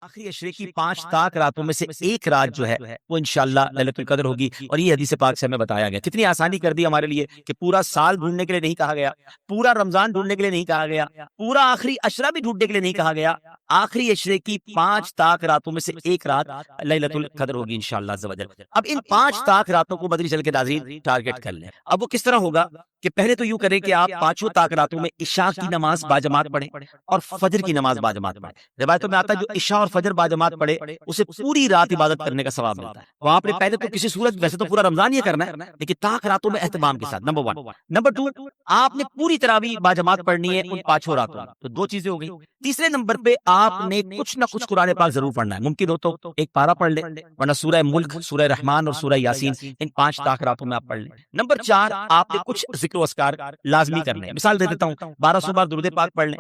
آخری عشرے کی 5 تاک راتوں میں سے ایک رات جو ہے وہ انشاءاللہ لیلۃ القدر ہوگی، اور یہ حدیث پاک سے ہمیں بتایا گیا۔ کتنی آسانی کر دی ہمارے لیے کہ پورا سال ڈھونڈنے کے لیے نہیں کہا گیا، پورا رمضان ڈھونڈنے کے لیے نہیں کہا گیا، پورا آخری عشرہ بھی ڈھونڈنے کے لیے نہیں کہا گیا، آخری عشرے کی 5 تاک راتوں میں سے ایک رات لیلۃ القدر ہوگی انشاءاللہ عز و جل۔ اب ان 5 تاک راتوں کو مدنی چل کے ناظرین ٹارگٹ کر لیں۔ اب وہ کس طرح ہوگا کہ پہلے تو یوں کریں کہ آپ 5 تاک راتوں میں عشاء کی نماز باجماعت پڑھیں اور فجر کی نماز باجماعت پڑھیں۔ روایتوں میں آتا ہے جو عشاء اور فجر باجماعت پڑھے اسے پوری رات عبادت کرنے کا ثواب ملتا ہے۔ وہاں آپ نے پہلے تو کسی صورت، ویسے تو پورا رمضان یہ کرنا ہے لیکن تاک راتوں میں اہتمام کے ساتھ، نمبر 1۔ نمبر 2، آپ نے پوری تراویح باجماعت پڑھنی ہے ان 5 راتوں میں، تو 2 چیزیں ہو گئی۔ تیسرے نمبر پہ آپ نے کچھ نہ کچھ قرآن پاک ضرور پڑھنا ہے، ممکن ہو تو ایک پارہ پڑھ لیں، ورنہ سورہ ملک، سورہ رحمان اور سورہ یاسین ان 5 تاک راتوں میں آپ پڑھ لیں۔ نمبر 4، آپ نے کچھ ذکر و اذکار لازمی کرنے ہیں۔ مثال دے دیتا ہوں، 1200 بار درود پاک پڑھ لیں،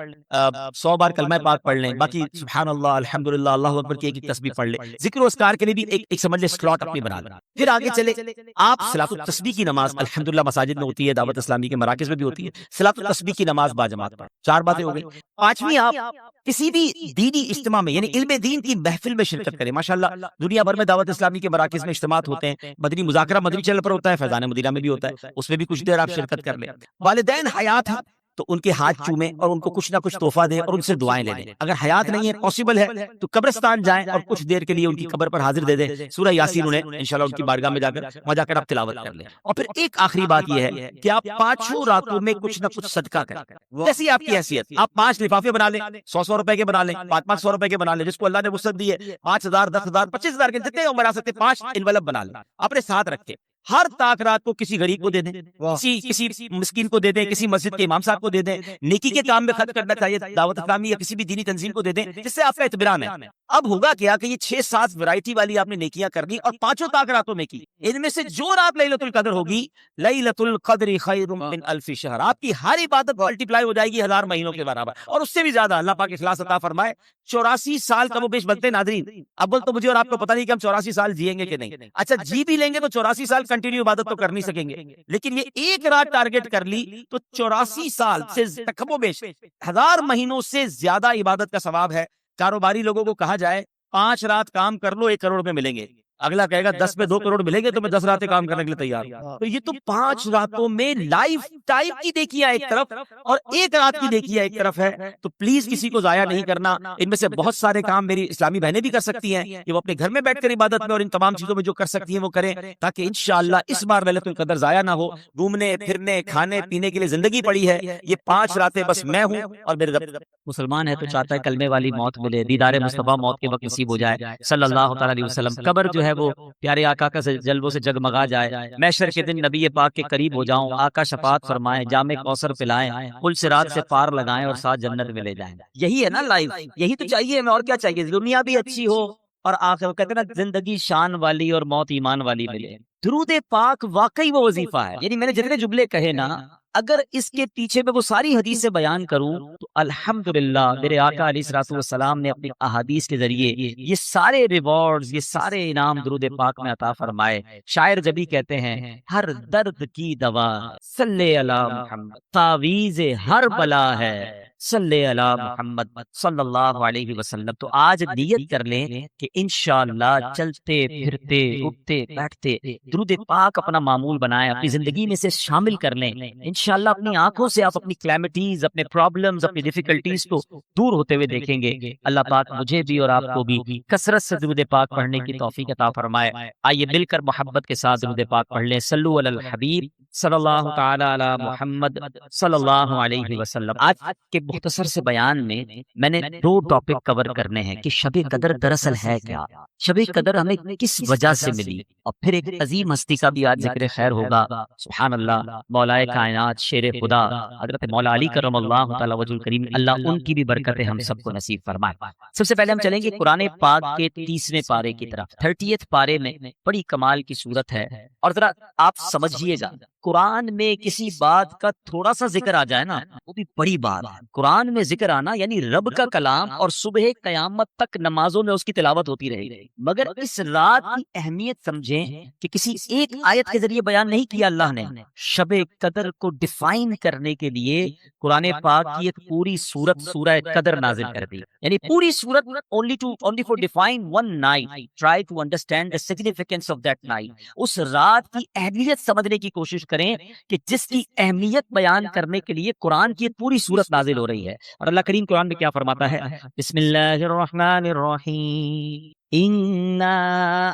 100 بار کلمہ پاک پڑھ لیں، باقی سبحان اللہ، الحمدللہ، اللہ اکبر کی ایک تسبیح پڑھ لیں۔ ذکر و اذکار کے لیے بھی ایک سمجھ لیں سلاٹ اپنی بنا لیں۔ پھر آگے چلے، آپ صلاۃ التسبیح کی نماز الحمدللہ مساجد میں ہوتی ہے، دعوت اسلامی کے مراکز میں بھی ہوتی ہے، صلاۃ التسبیح کی نماز باجماعت پڑھ۔ 4 باتیں ہو گئی۔ 5ویں، آپ کسی بھی دینی اجتماع میں یعنی علم دین کی محفل میں شرکت کریں۔ ماشاءاللہ دنیا بھر میں دعوت اسلامی کے مراکز میں اجتماعات ہوتے ہیں، مدنی مذاکرہ مدنی چینل پر ہوتا ہے، فیضان مدینہ میں بھی ہوتا ہے، اس میں بھی کچھ دیر آپ شرکت کر لیں۔ والدین حیات ہیں تو ان کے ہاتھ چومیں اور ان کو کچھ نہ کچھ تحفہ دیں اور ان سے دعائیں لے لیں۔ اگر حیات نہیں ہے، پاسبل ہے تو قبرستان جائیں اور کچھ دیر کے لیے ان کی قبر پر حاضر دے دیں، سورہ یاسین انہیں انشاءاللہ ان کی بارگاہ میں جا کر وہاں جا کر آپ تلاوت کر لیں۔ اور پھر ایک آخری بات یہ ہے کہ آپ 5 راتوں میں کچھ نہ کچھ صدقہ کریں، جیسی آپ کی حیثیت۔ آپ 5 لفافے بنا لیں، 100 روپے کے بنا لیں، 500 روپے کے بنا لیں، جس کو اللہ نے وسعت دی ہے، 5000 10,000 25,000 کے جتنے بنا سکتے 5 انویلپ بنا لیں، اپنے ساتھ رکھیں۔ ہر تاک رات کو کسی غریب کو دے دیں، کسی مسکین کو دے دیں، کسی مسجد کے امام صاحب کو دے دیں، نیکی کے کام میں خرچ کرنا چاہیے، دعوت اسلامی یا کسی بھی دینی تنظیم کو دے دیں جس سے آپ کا اطمینان ہے۔ اب ہوگا کیا کہ یہ 6-7 ورائٹی والی آپ نے نیکیاں کرنی اور 5 تاک راتوں میں کی، ان میں سے جو رات لیلۃ القدر ہوگی، لیلۃ القدر خیر من الف شہر، آپ کی ہر عبادت ملٹیپلائی ہو جائے گی 1000 مہینوں کے برابر اور اس سے بھی زیادہ۔ اللہ پاک اخلاص عطا فرمائے۔ 84 سال کا وہ بیش بنتے ناظرین، اب تو مجھے اور آپ کو پتہ نہیں کہ ہم 84 سال جیئیں گے کہ نہیں۔ اچھا جی بھی لیں گے تو 84 سال کنٹینیو عبادت تو کر نہیں سکیں گے، لیکن یہ ایک رات ٹارگٹ کر لی تو 84 سال سے کم و بیش 1000 مہینوں سے زیادہ عبادت کا ثواب ہے۔ کاروباری لوگوں کو کہا جائے 5 رات کام کر لو 1 کروڑ میں ملیں گے، اگلا کہے گا 10 میں 2 کروڑ ملیں گے تو میں 10 راتیں کام کرنے کے لیے تیار ہوں۔ تو یہ تو 5 راتوں میں لائف ٹائم کی دیکھیاں ایک طرف اور 1 رات کی دیکھیاں ایک طرف ہے، تو پلیز کسی کو ضائع نہیں کرنا۔ ان میں سے بہت سارے کام میری اسلامی بہنیں بھی کر سکتی ہیں، یہ وہ اپنے گھر میں بیٹھ کر عبادت میں اور ان تمام چیزوں میں جو کر سکتی ہیں وہ کریں، تاکہ انشاءاللہ اس بار لیلۃ القدر ضائع نہ ہو۔ گھومنے پھرنے کھانے پینے کے لیے زندگی پڑی ہے، یہ 5 راتیں بس میں ہوں اور میرے رب مسلمان ہے تو چاہتا ہے کلمے والی موت ملے، دیدار مصطفیٰ موت کے وقت نصیب ہو جائے صلی اللہ تعالیٰ علیہ وسلم۔ قبر جو ہے وہ پیارے آقا کا جلووں سے جگمگا جائے، محشر کے دن نبی پاک کے قریب ہو جاؤں، آقا شفاعت فرمائیں، جام کوثر پلائیں، پل صراط سے پار لگائیں اور ساتھ جنت میں لے جائیں۔ یہی ہے نا لائف، یہی تو چاہیے ہمیں، اور کیا چاہیے؟ دنیا بھی اچھی ہو اور آخر کہتے ہیں نا زندگی شان والی اور موت ایمان والی ملے۔ درود پاک واقعی وہ وظیفہ ہے، یعنی میں نے جتنے جملے کہے نا، اگر اس کے پیچھے میں وہ ساری حدیثیں بیان کروں تو الحمدللہ میرے آقا علیہ الصلوۃ والسلام نے اپنی احادیث کے ذریعے یہ سارے ریوارڈز، یہ سارے انعام درود پاک میں عطا فرمائے۔ شاعر جبھی کہتے ہیں ہر درد کی دوا صلی علی محمد، تعویذ ہر بلا ہے صلی علی محمد صلی اللہ علیہ وسلم۔ تو آج نیت کر لیں کہ انشاءاللہ چلتے پھرتے اٹھتے بیٹھتے درود پاک اپنا معمول بنائیں، اپنی زندگی میں سے شامل کر لیں۔ انشاءاللہ اپنی آنکھوں سے آپ اپنی کلیمٹیز، اپنے پرابلمز، اپنی ڈیفیکلٹیز کو دور ہوتے ہوئے دیکھیں گے۔ اللہ پاک مجھے بھی اور آپ کو بھی کثرت سے درود پاک پڑھنے کی توفیق عطا فرمائے۔ آئیے مل کر محبت کے ساتھ درود پاک پڑھ لیں۔ صلو علی الحبیب صلی اللہ تعالی علی محمد صلی اللہ علیہ وسلم۔ آج کے مختصر سے بیان میں میں نے 2 ٹاپک کور کرنے ہیں کہ شب قدر دراصل ہے کیا، شب قدر ہمیں کس وجہ سے ملی، اور پھر ایک عظیم ہستی کا بھی آج ذکر خیر ہوگا۔ سبحان اللہ، مولائے کائنات شیر خدا حضرت مولا علی کرم اللہ تعالی وجہ الکریم، اللہ ان کی بھی برکتیں ہم سب کو نصیب فرمائے۔ سب سے پہلے ہم چلیں گے قرآن پاک کے 30ویں پارے کی طرف۔ 30th پارے میں بڑی کمال کی صورت ہے، اور ذرا آپ سمجھیے گا، قرآن میں کسی بات کا تھوڑا سا ذکر آ جائے نا وہ بھی بڑی بات ہے۔ قرآن میں ذکر آنا یعنی رب کا کلام، اور صبح قیامت تک نمازوں میں اس کی تلاوت ہوتی رہے گی۔ مگر اس رات کی اہمیت سمجھیں کہ کسی ایک آیت کے ذریعے بیان نہیں کیا اللہ نے، شب قدر کو ڈیفائن کرنے کے لیے قرآن پاک کی ایک پوری سورت سورہ قدر نازل کر دی، یعنی پوری سورت only for define one night, try to understand the significance of that night۔ اس رات کی اہمیت سمجھنے کی کوشش کریں کہ جس کی اہمیت بیان کرنے کے لیے قرآن کی ایک پوری سورت نازل ہو رہی ہے۔ اور اللہ کریم قرآن میں کیا فرماتا ہے؟ بسم اللہ الرحمن الرحیم، اِنَّا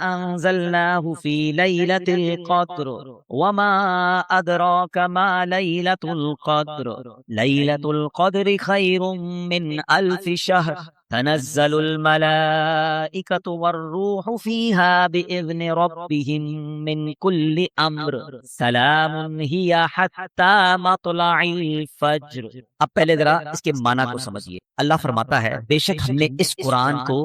أَنزَلْنَاهُ فِي لَيْلَةِ الْقَدْرِ وَمَا أَدْرَاكَ مَا لَيْلَةُ الْقَدْرِ لَيْلَةُ الْقَدْرِ خَيْرٌ مِّنْ أَلْفِ شَهْرٍ تنزل الملائكة والروح فيها بإذن ربهم من كل أمر سلام هي حتى مطلع الفجر۔ اب پہلے ذرا اس کے معنی کو سمجھیے۔ اللہ فرماتا ہے بے شک ہم نے اس قرآن کو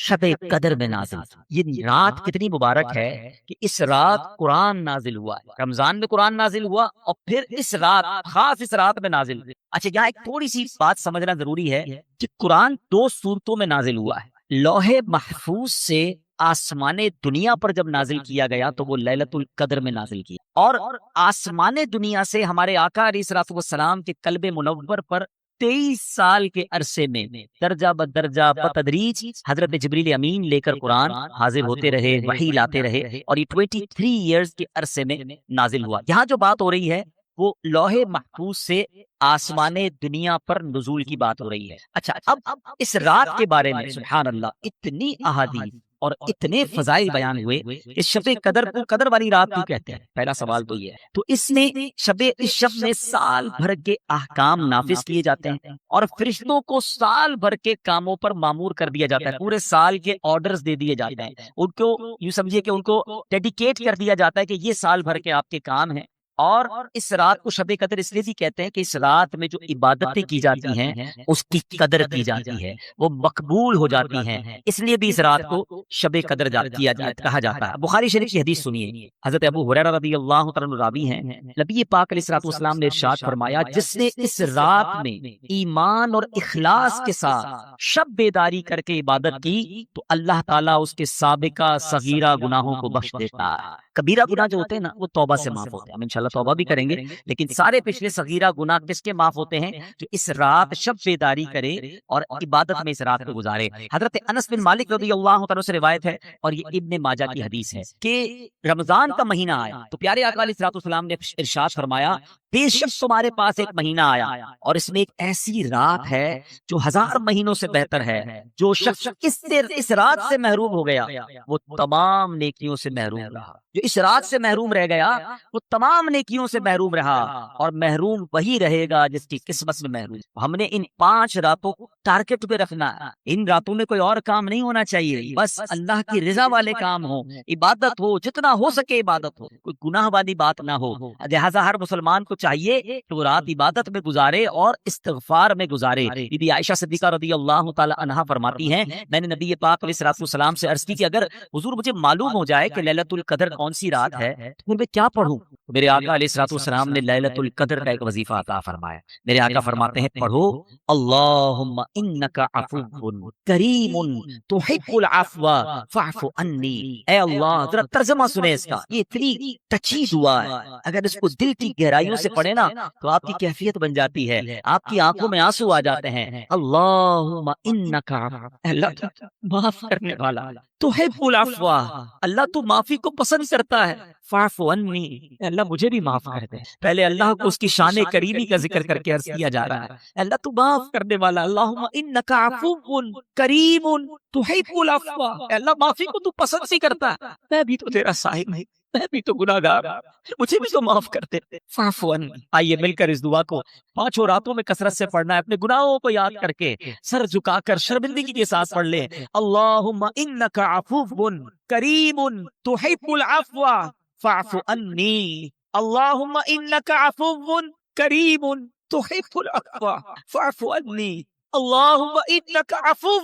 شب قدر میں نازل کیا۔ یہ رات کتنی مبارک ہے کہ اس رات قرآن نازل ہوا ہے۔ رمضان میں قرآن نازل ہوا اور پھر اس رات، خاص اس رات میں نازل ہوا۔ اچھا، یہاں ایک تھوڑی سی بات سمجھنا ضروری ہے کہ قرآن 2 صورتوں میں نازل ہوا ہے۔ لوح محفوظ سے آسمان دنیا پر جب نازل کیا گیا تو وہ لیلۃ القدر میں نازل کیا، اور آسمان دنیا سے ہمارے آقا علیہ الصلوۃ والسلام کے قلب منور پر 23 سال کے عرصے میں درجہ بدرجہ بتدریج حضرت جبریل امین لے کر قرآن حاضر ہوتے رہے، وحی لاتے رہے، اور یہ 23 ایئرز کے عرصے میں نازل ہوا۔ یہاں جو بات ہو رہی ہے وہ لوح محفوظ سے آسمان دنیا پر نزول کی بات ہو رہی ہے۔ اچھا، اب اس رات کے بارے میں سبحان اللہ اتنی احادیث اور اتنے فضائل بیان ہوئے کہ شب قدر کو قدر والی رات کیوں کہتے ہیں؟ پہلا سوال تو یہ ہے۔ تو اس شب میں سال بھر کے احکام نافذ کیے جاتے ہیں، اور فرشتوں کو سال بھر کے کاموں پر مامور کر دیا جاتا ہے، پورے سال کے آرڈرز دے دیے جاتے ہیں، ان کو یوں سمجھیے کہ ان کو ڈیڈیکیٹ کر دیا جاتا ہے کہ یہ سال بھر کے آپ کے کام ہیں۔ اور اس رات کو شب قدر اس لیے بھی کہتے ہیں کہ اس رات میں جو عبادتیں کی جاتی ہیں اس کی قدر کی جاتی ہے، وہ مقبول ہو جاتی ہیں، اس لیے بھی اس رات کو شب قدر کہا جاتا ہے۔ بخاری شریف کی حدیث سنیے، حضرت ابو ہریرہ رضی اللہ تعالیٰ عنہ راوی ہیں، نبی پاک علیہ الصلوۃ والسلام نے ارشاد فرمایا، جس نے اس رات میں ایمان اور اخلاص کے ساتھ شب بیداری کر کے عبادت کی تو اللہ تعالیٰ اس کے سابقہ صغیرہ گناہوں کو بخش دیتا ہے۔ کبیرہ گناہ جو ہوتے ہیں نا وہ توبہ سے معاف ہوتے ہیں، ہم انشاءاللہ توبہ بھی کریں گے، لیکن سارے پچھلے صغیرہ گناہ کس کے معاف ہوتے ہیں؟ جو اس رات شب بیداری کرے اور عبادت میں اس رات کو گزارے۔ حضرت انس بن مالک رضی اللہ تعالیٰ سے روایت ہے، اور یہ ابن ماجہ کی حدیث ہے، کہ رمضان کا مہینہ آیا تو پیارے آقا علیہ الصلوۃ والسلام نے ارشاد فرمایا، بے شک تمہارے پاس ایک مہینہ آیا اور اس میں ایک ایسی رات ہے جو 1000 مہینوں سے بہتر ہے، جو شخص اس رات سے محروم ہو گیا وہ تمام نیکیوں سے محروم رہا، جو اس رات سے محروم رہ گیا وہ تمام نیکیوں سے محروم رہا، اور محروم وہی رہے گا جس کی قسمت میں محروم۔ ہم نے ان 5 راتوں کو ٹارگٹ پہ رکھنا ہے، ان راتوں میں کوئی اور کام نہیں ہونا چاہیے، بس اللہ کی رضا والے کام ہو، عبادت ہو، جتنا ہو سکے عبادت ہو، کوئی گناہ والی بات نہ ہو۔ لہٰذا ہر مسلمان کو چاہیے کہ وہ رات عبادت میں گزارے اور استغفار میں گزارے۔ بی بی عائشہ صدیقہ رضی اللہ تعالی عنہا فرماتی ہیں، میں نے نبی پاک علیہ الصلوۃ والسلام سے عرض کی کہ اگر حضور مجھے معلوم ہو جائے کہ لیلۃ القدر کون سی رات ہے تو پھر میں کیا پڑھوں؟ میرے آقا علیہ الصلوۃ والسلام نے لیلۃ القدر کا ایک وظیفہ عطا فرمایا۔ میرے آقا فرماتے ہیں، پڑھو اللہم انک عفو کریم تحب العفو فاعف عنی۔ اے اللہ، ذرا ترجمہ سنیں اس کا، یہ اتنی ٹچی دعا ہے، اگر اس کو دل کی گہرائیوں سے پڑھے نا تو آپ کی کیفیت بن جاتی ہے، آپ کی آنکھوں میں آنسو آ جاتے ہیں۔ اللہم انک عفو، اللہ معاف کرنے والا، تحب العفو، اللہ تو معافی کو پسند کرتا ہے، فاعف عنی، اللہ مجھے بھی معاف کر دے۔ پہلے اللہ کو اس کی شان کریمی کا ذکر کر کے عرض کیا جا رہا ہے، اللہ تو معاف کرنے والا، اللہم انک عفو کریم تحب العفو، اللہ معافی کو تو پسند ہی کرتا ہے، میں بھی تو تیرا صاحب نہیں، میں بھی تو گناہگار، مجھے بھی تو معاف کر دے، فاعف عنی۔ آئیے مل کر اس دعا کو 5 راتوں میں کثرت سے پڑھنا ہے، اپنے گناہوں کو یاد کر کے سر جھکا کر شرمندگی کے ساتھ پڑھ لیں، اللہم انک عفو کریم تحب العفو فاعف عنی، اللہم انک عفو کریم تحب العفو فاعف عنی، اللہم انک عفو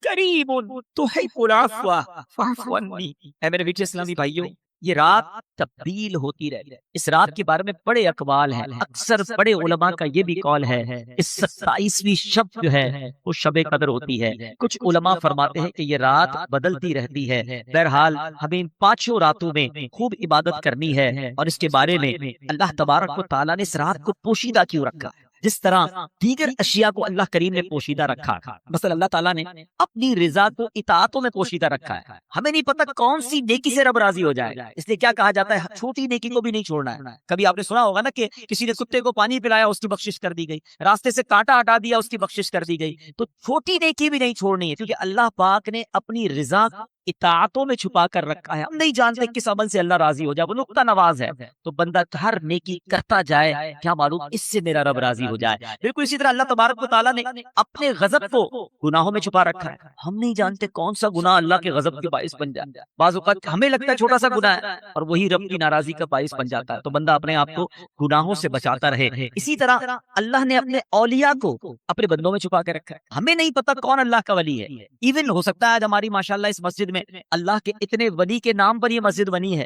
کریم تحب العفو فاعف عنی۔ اے میرے بیٹے اسلامی بھائیوں، یہ رات تبدیل ہوتی رہتی ہے۔ اس رات کے بارے میں بڑے اقوال ہیں، اکثر بڑے علماء کا یہ بھی قول ہے کہ 27ویں شب جو ہے وہ شب قدر ہوتی ہے۔ کچھ علماء فرماتے ہیں کہ یہ رات بدلتی رہتی ہے۔ بہرحال ہمیں ان 5 راتوں میں خوب عبادت کرنی ہے، اور اس کے بارے میں اللہ تبارک و تعالیٰ نے اس رات کو پوشیدہ کیوں رکھا ہے؟ جس طرح دیگر اشیاء کو اللہ کریم نے پوشیدہ رکھا، مثلا اللہ تعالیٰ نے اپنی رضا کو اطاعتوں میں پوشیدہ رکھا ہے۔ ہمیں نہیں پتہ کون سی نیکی سے رب راضی ہو جائے، اس لیے کیا کہا جاتا ہے، چھوٹی نیکی کو بھی نہیں چھوڑنا ہے۔ کبھی آپ نے سنا ہوگا نا کہ کسی نے کتے کو پانی پلایا، اس کی بخشش کر دی گئی، راستے سے کانٹا ہٹا دیا، اس کی بخشش کر دی گئی۔ تو چھوٹی نیکی بھی نہیں چھوڑنی ہے، کیونکہ اللہ پاک نے اپنی رضا اطاعتوں میں چھپا کر رکھا ہے۔ ہم نہیں جانتے کس عمل سے اللہ راضی ہو جائے، وہ نقطہ نواز ہے۔ تو بندہ ہر نیکی کرتا جائے، کیا معلوم اس سے میرا رب راضی ہو جائے۔ بالکل اسی طرح اللہ تبارک و تعالیٰ نے اپنے غضب کو گناہوں میں چھپا رکھا ہے۔ ہم نہیں جانتے کون سا گناہ اللہ کے غضب کے باعث بن جائے۔ بعض اوقات ہمیں لگتا ہے چھوٹا سا گناہ ہے، اور وہی رب کی ناراضی کا باعث بن جاتا ہے۔ تو بندہ اپنے آپ کو گناہوں سے بچاتا رہے۔ اسی طرح اللہ نے اپنے اولیاء کو اپنے بندوں میں چھپا کے رکھا ہے۔ ہمیں نہیں پتا کون اللہ کا ولی ہے۔ ایون ہو سکتا ہے آج ہماری ماشاءاللہ اس مسجد میں اللہ کے اتنے ولی کے نام پر یہ مسجد بنی ہے،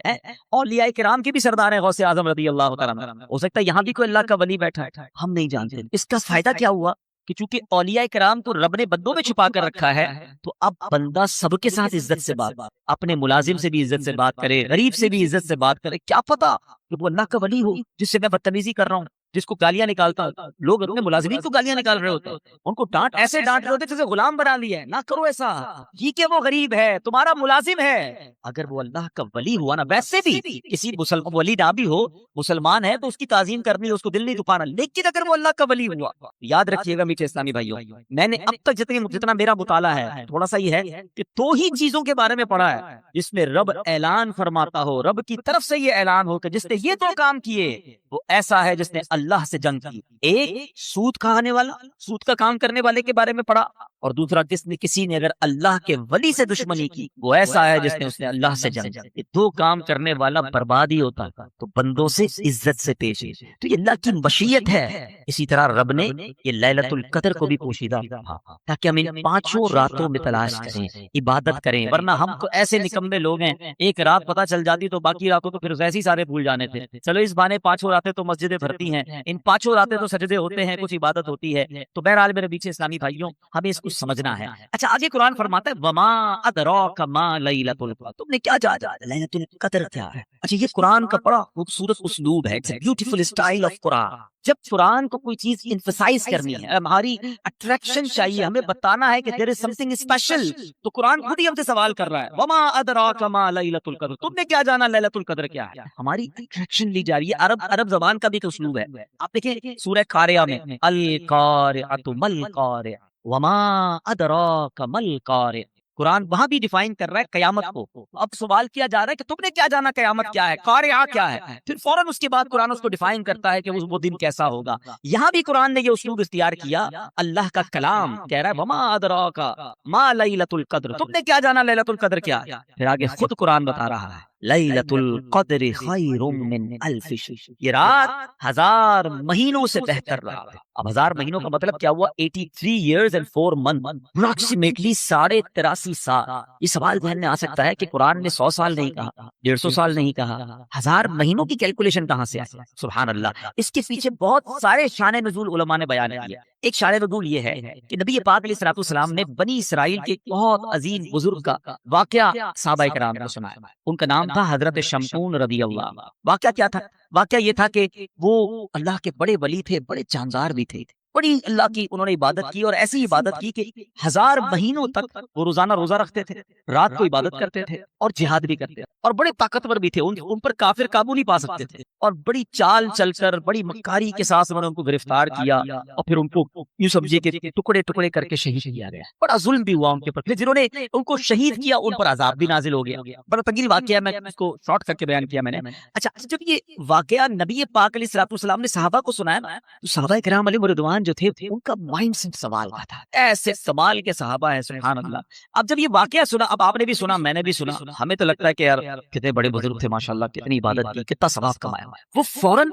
اولیاء کرام کے بھی سردار ہیں، غوث اعظم رضی اللہ تعالیٰ عنہ۔ ہو سکتا ہے یہاں بھی کوئی اللہ کا ولی بیٹھا ہے، ہم نہیں جانتے۔ اس کا فائدہ کیا ہوا کہ چونکہ اولیاء کرام کو رب نے بندوں میں چھپا کر رکھا ہے، تو اب بندہ سب کے ساتھ عزت سے بات، اپنے ملازم سے بھی عزت سے بات کرے، غریب سے بھی عزت سے بات کرے۔ کیا پتا کہ وہ اللہ کا ولی ہو جس سے میں بدتمیزی کر رہا ہوں، جس کو گالیاں نکالتا ہوں۔ لوگ اپنے ملازمین کو گالیاں نکال رہے ہوتے ہیں، ان کو ایسے ڈانٹ رہے ہوتے ہیں جیسے غلام بنا لیا ہے۔ نہ کرو ایسا، یہ کہ وہ غریب ہے، تمہارا ملازم ہے۔ اگر وہ اللہ کا ولی ہوا نا، ویسے بھی کسی مسلمان ولی نہ بھی ہو، مسلمان ہے تو اس کی تعظیم کرنی ہے، اس کو دل نہیں دکھانا۔ لیکن اگر وہ اللہ کا ولی ہوا، یاد رکھیے گا میٹھے اسلامی بھائیوں، میں نے اب تک جتنا میرا مطالعہ ہے، تھوڑا سا یہ ہے کہ 2 ہی چیزوں کے بارے میں پڑھا ہے جس میں رب اعلان فرماتا ہو، رب کی طرف سے یہ اعلان ہو کہ جس نے یہ 2 کام کیے وہ ایسا ہے جس نے اللہ سے جنگ کی۔ ایک سود کھانے والا، سود کا کام کرنے والے کے بارے میں پڑھا، اور دوسرا کسی نے اگر اللہ کے ولی سے دشمنی کی، وہ ایسا ہے جس نے اللہ سے جنگ کی۔ یہ 2 کام کرنے والا برباد ہی ہوتا ہے۔ تو بندوں سے عزت سے پیش ہے، تو یہ اللہ کی مشیت ہے۔ اسی طرح رب نے یہ لیلۃ القدر کو بھی پوشیدہ رکھا تاکہ ہم ان 5 راتوں میں تلاش کریں، عبادت کریں۔ ورنہ ہم تو ایسے نکمے لوگ ہیں، ایک رات پتہ چل جاتی تو باقی راتوں تو پھر ویسے ہی سارے بھول جانے تھے۔ چلو اس بہانے 5 راتیں تو مسجدیں بھرتی ہیں، ان 5 راتیں تو سجدے ہوتے ہیں، کچھ عبادت ہوتی ہے۔ تو بہرحال میرے پیچھے اسلامی بھائیوں، ہمیں اس کو سمجھنا ہے۔ اچھا آگے قرآن فرماتا ہے وما ادراک ما لیلۃ القدر، تم نے کیا جانا لیلۃ القدر کیا ہے؟ اچھا یہ قرآن کا بڑا خوبصورت اسلوب ہے، بیوٹیفل اسٹائل آف قرآن۔ جب قرآن کو کوئی چیز emphasize کرنی ہے، ہماری اٹریکشن چاہیے، ہمیں بتانا ہے کہ there is something special، تو قرآن خود ہی ہم سے سوال کر رہا ہے وما ادراک ما لیلۃ القدر، تم نے کیا جانا لیلۃ القدر کیا ہے؟ ہماری اٹریکشن لی جا رہی ہے۔ عرب زبان کا بھی ایک اسلوب ہے۔ آپ دیکھیں سورہ قاریہ میں القارعۃ مل قارعہ وما ادراک مل قارعہ، قرآن وہاں بھی ڈیفائن کر رہا ہے قیامت کو۔ اب سوال کیا جا رہا ہے کہ تم نے کیا جانا قیامت کیا ہے، قارعہ کیا ہے؟ پھر فوراً اس کے بعد قرآن اس کو ڈیفائن کرتا ہے کہ وہ دن کیسا ہوگا۔ یہاں بھی قرآن نے یہ اسلوب اختیار کیا، اللہ کا کلام کہہ رہا ہے وما ادراک ما لیلۃ القدر، تم نے کیا جانا لیلۃ القدر کیا؟ پھر آگے خود قرآن بتا رہا ہے لیلۃ القدر خیر من الف شہر، یہ رات 1000 مہینوں سے بہتر رات ہے۔ اب 1000 مہینوں کا مطلب کیا ہوا؟ 83 years and 4 months، اپروکسیمیٹلی 83.5 سال۔ یہ سوال ذہن میں آ سکتا ہے کہ قرآن نے 100 سال نہیں کہا، 150 سال نہیں کہا، 1000 مہینوں کی کیلکولیشن کہاں سے آئی؟ سبحان اللہ۔ اس کے پیچھے بہت سارے شان نزول علماء نے بیان کیا۔ ایک شان نزول یہ ہے کہ نبی پاک علیہ الصلوۃ والسلام نے بنی اسرائیل کے بہت عظیم بزرگ کا واقعہ صحابہ کرام کو سنایا۔ ان کا نام تھا حضرت شمعون رضی اللہ عنہ۔ واقعہ کیا تھا؟ واقعہ یہ تھا کہ وہ اللہ کے بڑے ولی تھے، بڑے جاندار بھی تھے، بڑی اللہ کی انہوں نے عبادت کی، اور ایسی عبادت کی کہ 1000 مہینوں تک وہ روزانہ روزہ رکھتے تھے، رات کو عبادت کرتے تھے اور جہاد بھی کرتے تھے، اور بڑے طاقتور بھی تھے، ان پر کافر قابو نہیں پا سکتے تھے، اور بڑی چال چل کر بڑی مکاری کے ساتھ انہوں نے ان کو گرفتار کیا، اور پھر ان کو یوں سمجھیے کہ ٹکڑے ٹکڑے کر کے شہید کیا گیا۔ بڑا ظلم بھی ہوا ان کے اوپر، پھر جنہوں نے ان کو شہید کیا ان پر عذاب بھی نازل ہو گیا۔ بڑا طویل واقعہ، میں اس کو شارٹ کر کے بیان کیا میں نے۔ اچھا جب یہ واقعہ نبی پاک علیہ الصلوۃ والسلام نے صحابہ کو سنایا نا، تو صحابہ کرام علیہم رضوان جو تھے ان کا مائنڈ سے سوال کا تھا، ایسے کمال کے صحابہ ہیں، سبحان اللہ۔ اب جب یہ واقعہ سنا، اب آپ نے بھی سنا، میں نے بھی سنا، ہمیں تو لگتا ہے کہ یار کتنے بڑے بزرگ تھے، ماشاءاللہ کتنی عبادت کی، کتنا ثواب کمایا۔ وہ فوراً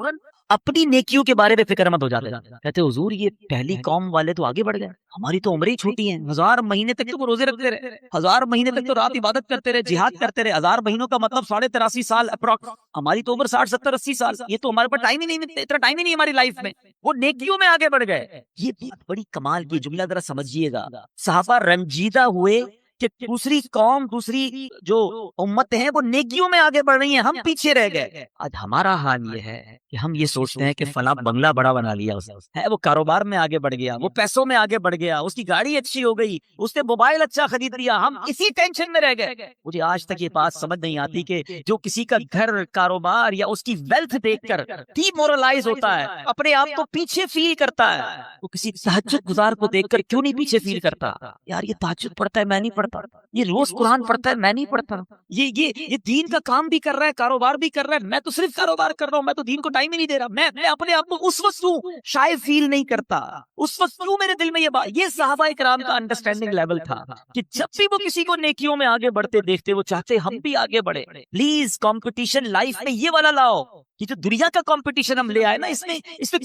اپنی نیکیوں کے بارے میں فکر مند ہو جاتے ہیں. کہتے حضور یہ پہلی قوم والے تو آگے بڑھ گئے, ہماری تو عمریں چھوٹی ہیں, 1000 مہینے تک تو وہ روزے رکھتے رہے, 1000 مہینے تک تو رات عبادت کرتے رہے, جہاد کرتے رہے, 1000 مہینوں کا مطلب 83.5 سال اپروکس, ہماری تو عمر 60 70 80 سال, یہ تو ہمارے پاس ٹائم ہی نہیں, اتنا ٹائم ہی نہیں ہماری لائف میں, وہ نیکیوں میں آگے بڑھ گئے. یہ بہت بڑی کمال کی جملہ ذرا سمجھیے گا. صحابہ رنجیدہ ہوئے کہ دوسری قوم, دوسری جو امت ہیں وہ نیکیوں میں آگے بڑھ رہی ہیں, ہم پیچھے رہ گئے. آج ہمارا حال یہ ہے کہ ہم یہ سوچتے ہیں کہ فلاں بنگلہ بڑا بنا لیا اس نے, وہ کاروبار میں آگے بڑھ گیا, وہ پیسوں میں آگے بڑھ گیا, اس کی گاڑی اچھی ہو گئی, اس نے موبائل اچھا خرید لیا, ہم اسی ٹینشن میں رہ گئے. مجھے آج تک یہ بات سمجھ نہیں آتی کہ جو کسی کا گھر, کاروبار یا اس کی ویلتھ دیکھ کر ڈی مورلائز ہوتا ہے, اپنے آپ کو پیچھے فیل کرتا ہے, وہ کسی تہجد گزار کو دیکھ کر کیوں نہیں پیچھے فیل کرتا؟ یار یہ تہجد پڑھتا ہے میں نہیں پڑھتا, یہ روز قرآن پڑھتا ہے میں نہیں پڑھتا, یہ دین کا کام بھی کر رہا ہے, کاروبار بھی کر رہا ہے, میں تو صرف کاروبار کر رہا ہوں, میں تو دین کو ٹائم ہی نہیں دے رہا. میں اپنے آپ کو اس وقت کیوں شاید فیل نہیں کرتا, اس وقت کیوں میرے دل میں یہ بات. یہ صحابہ کرام کا انڈرسٹینڈنگ لیول تھا کہ جب بھی وہ کسی کو نیکیوں میں آگے بڑھتے دیکھتے وہ چاہتے ہم بھی آگے بڑھے. پلیز کمپٹیشن لائف میں یہ والا لاؤ. یہ جو دنیا کا کمپٹیشن ہم لے آئے نا, اس میں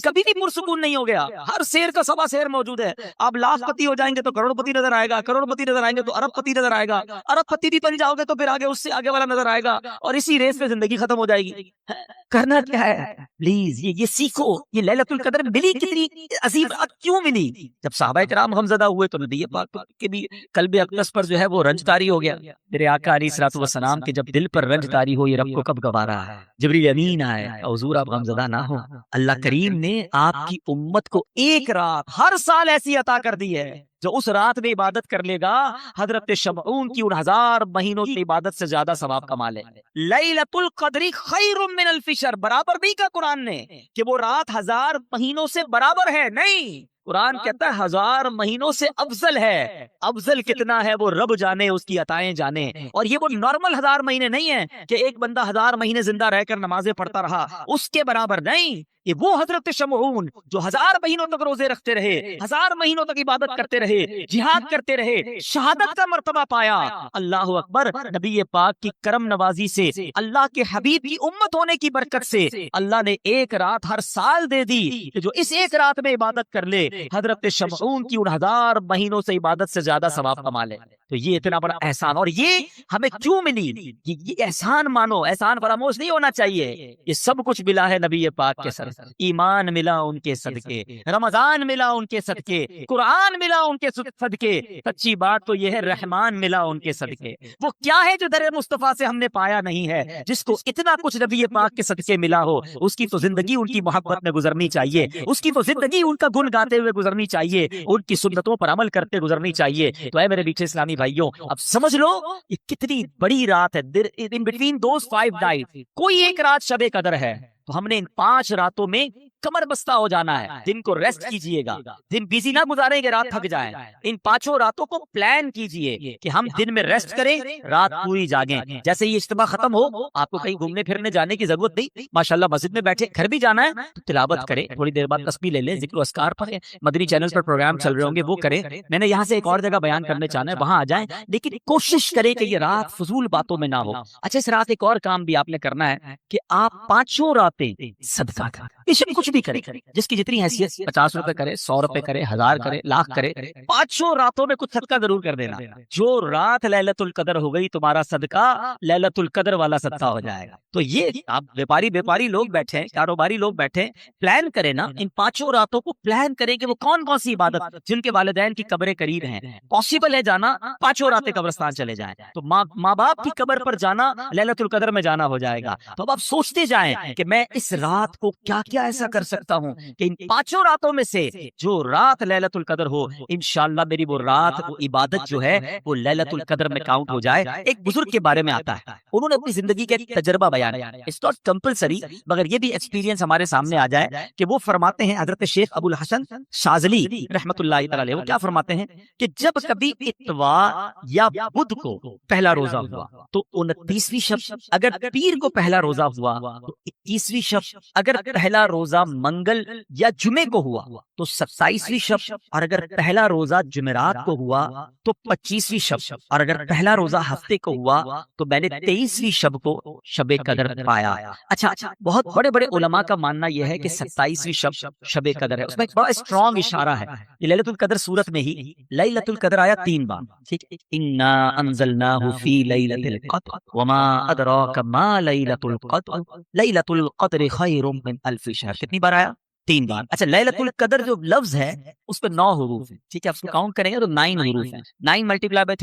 کبھی بھی پرسکون نہیں ہو گیا. ہر شیر کا سوا شیر موجود ہے. آپ لاکھ پتی ہو جائیں گے تو کروڑ پتی نظر آئے گا, کروڑ پتی نظر آئیں گے تو ارب پتی نظر آئے گا, ارب پتی بھی بن جاؤ گے تو پھر آگے اس سے آگے والا نظر آئے گا, اور اسی ریس میں زندگی ختم ہو جائے گی. کرنا کیا ہے؟ پلیز یہ سیکھو. یہ لیلۃ القدر ملی کتنی عظیم, کیوں ملی؟ جب صحابہ کرام غمزدہ ہوئے تو نبی پاک کے بھی قلب اقدس پر جو ہے وہ رنج طاری ہو گیا. میرے آقا علیہ الصلوۃ والسلام کے جب دل پر رنج طاری ہو, یہ رب کو کب گوارا ہے. جبریل امین آئے, حضور آپ غمزدہ نہ ہو, اللہ کریم نے آپ کی امت کو ایک رات ہر سال ایسی عطا کر دی ہے جو اس رات میں عبادت کر لے گا حضرت شمعون کی ان 1000 مہینوں کی عبادت سے زیادہ ثواب کما لے. لیلۃ القدر خیر من الف شہر, برابر نہیں کہا قرآن نے کہ وہ رات 1000 مہینوں سے برابر ہے, نہیں. قرآن کہتا ہے 1000 مہینوں سے افضل ہے. افضل کتنا ہے وہ رب جانے, اس کی عطائیں جانے. اور یہ وہ نارمل 1000 مہینے نہیں ہیں کہ ایک بندہ 1000 مہینے زندہ رہ کر نمازیں پڑھتا رہا, اس کے برابر نہیں. یہ وہ حضرت شمعون جو 1000 مہینوں تک روزے رکھتے رہے, 1000 مہینوں تک عبادت کرتے رہے, جہاد کرتے رہے, شہادت کا مرتبہ پایا. اللہ اکبر. نبی پاک کی کرم نوازی سے, اللہ کے حبیب کی امت ہونے کی برکت سے اللہ نے ایک رات ہر سال دے دی کہ جو اس ایک رات میں عبادت کر لے حضرت شمعون کی ان 1000 مہینوں سے عبادت سے زیادہ ثواب کما لے. تو یہ اتنا بڑا احسان, اور یہ ہمیں کیوں ملی؟ یہ احسان مانو, احسان فراموش نہیں ہونا چاہیے. یہ سب کچھ ملا ہے نبی پاک کے سر. ایمان ملا ان کے صدقے, رمضان ملا ان کے صدقے, قرآن ملا ان کے صدقے. سچی بات تو یہ ہے رحمان ملا ان کے صدقے. وہ کیا ہے جو در مصطفیٰ سے ہم نے پایا نہیں ہے؟ جس کو اتنا کچھ نبی پاک کے صدقے ملا ہو, اس کی تو زندگی ان کی محبت میں گزرنی چاہیے, اس کی تو زندگی ان کا گن گاتے ہوئے گزرنی چاہیے, ان کی سنتوں پر عمل کرتے گزرنی چاہیے. تو اے میرے میٹھے اسلامی بھائیوں, اب سمجھ لو یہ کتنی بڑی رات ہے. in between those 5 nights کوئی ایک رات شب قدر ہے. تو ہم نے ان 5 راتوں میں کمر بستہ ہو جانا ہے. دن کو ریسٹ کیجئے گا, دن بیزی نہ گزاریں گے رات تھک جائیں. ان 5 راتوں کو پلان کیجئے کہ ہم دن میں ریسٹ کریں, رات پوری جاگیں. جیسے یہ اجتماع ختم ہو, آپ کو کہیں گھومنے پھرنے جانے کی ضرورت نہیں. ماشاءاللہ مسجد میں بیٹھے, گھر بھی جانا ہے تو تلاوت کریں, تھوڑی دیر بعد تسبیح لے لیں, ذکر و اذکار پڑھیں. مدنی چینل پر پروگرام چل رہے ہوں گے وہ کریں. میں نے یہاں سے ایک اور جگہ بیان کرنے چاہنا ہے, وہاں آ جائیں, لیکن کوشش کریں کہ یہ رات فضول باتوں میں نہ ہو. اچھا, اس رات ایک اور کام بھی آپ نے کرنا ہے کہ آپ 5 راتیں صدقہ کریں. کچھ بھی کریں, جس کی جتنی حیثیت, 50 روپے کرے, 100 روپے کرے, 1000 کرے, لاکھ کرے, 5 راتوں میں کچھ صدقہ ضرور کر دینا. جو رات لیلۃ القدر ہو گئی, تمہارا صدقہ لیلۃ القدر والا صدقہ ہو جائے گا. تو یہ آپ بیپاری لوگ بیٹھے ہیں, کاروباری لوگ بیٹھے, پلان کریں نا. ان 5 راتوں کو پلان کریں کہ وہ کون کون سی عبادت, جن کے والدین کی قبریں قریب ہیں, پاسبل ہے جانا, 5 راتیں قبرستان چلے جائیں. تو ماں باپ کی قبر پر جانا لیلۃ القدر میں جانا ہو جائے گا. تو اب آپ سوچتے جائیں کہ میں اس رات کو کیا کیا ایسا کر سکتا ہوں کہ ان 5 راتوں میں سے جو رات لیلۃ القدر ہو, انشاءاللہ میری وہ رات, وہ عبادت جو ہے وہ لیلۃ القدر میں کاؤنٹ ہو جائے. ایک بزرگ کے بارے میں آتا ہے, انہوں نے اپنی زندگی کا ایک تجربہ بیان کیا. اٹس ناٹ کمپلسری, مگر یہ بھی ایکسپیرینس ہمارے سامنے آ جائے کہ وہ فرماتے ہیں, حضرت شیخ ابو الحسن شاذلی رحمۃ اللہ تعالی علیہ, وہ کیا فرماتے ہیں کہ جب کبھی اتوار یا بدھ کو پہلا روزہ ہوا تو 29ویں شب, اگر پیر کو پہلا روزہ ہوا تو 21ویں شب, اگر پہلا پہلا روزہ منگل یا جمعے کو ہوا تو 27ویں شب، اور اگر پہلا روزہ جمعرات کو ہوا تو 25ویں شب، اور اگر پہلا روزہ ہفتے کو ہوا تو میں نے 23ویں شب کو شب قدر پایا۔ اچھا، بہت بڑے بڑے علماء کا ماننا یہ ہے کہ 27ویں شب شب قدر ہے۔ اس میں ایک بڑا اسٹرانگ اشارہ ہے، یہ لیلۃ القدر سورت میں ہی لیلۃ القدر آیا 3 بار، ٹھیک ہے، انا انزلناہ فی لیلۃ القدر وما ادراک ما لیلۃ القدر لیلۃ القدر خیر من الف شہر، کتنی بار آیا؟ 3 بار۔ اچھا، لیلۃ القدر جو لفظ ہے اس پہ 9 حروف ہیں، ٹھیک ہے، اس کو کاؤنٹ کریں گے تو 9 حروف ہیں، 9 ملٹیپلائی بائی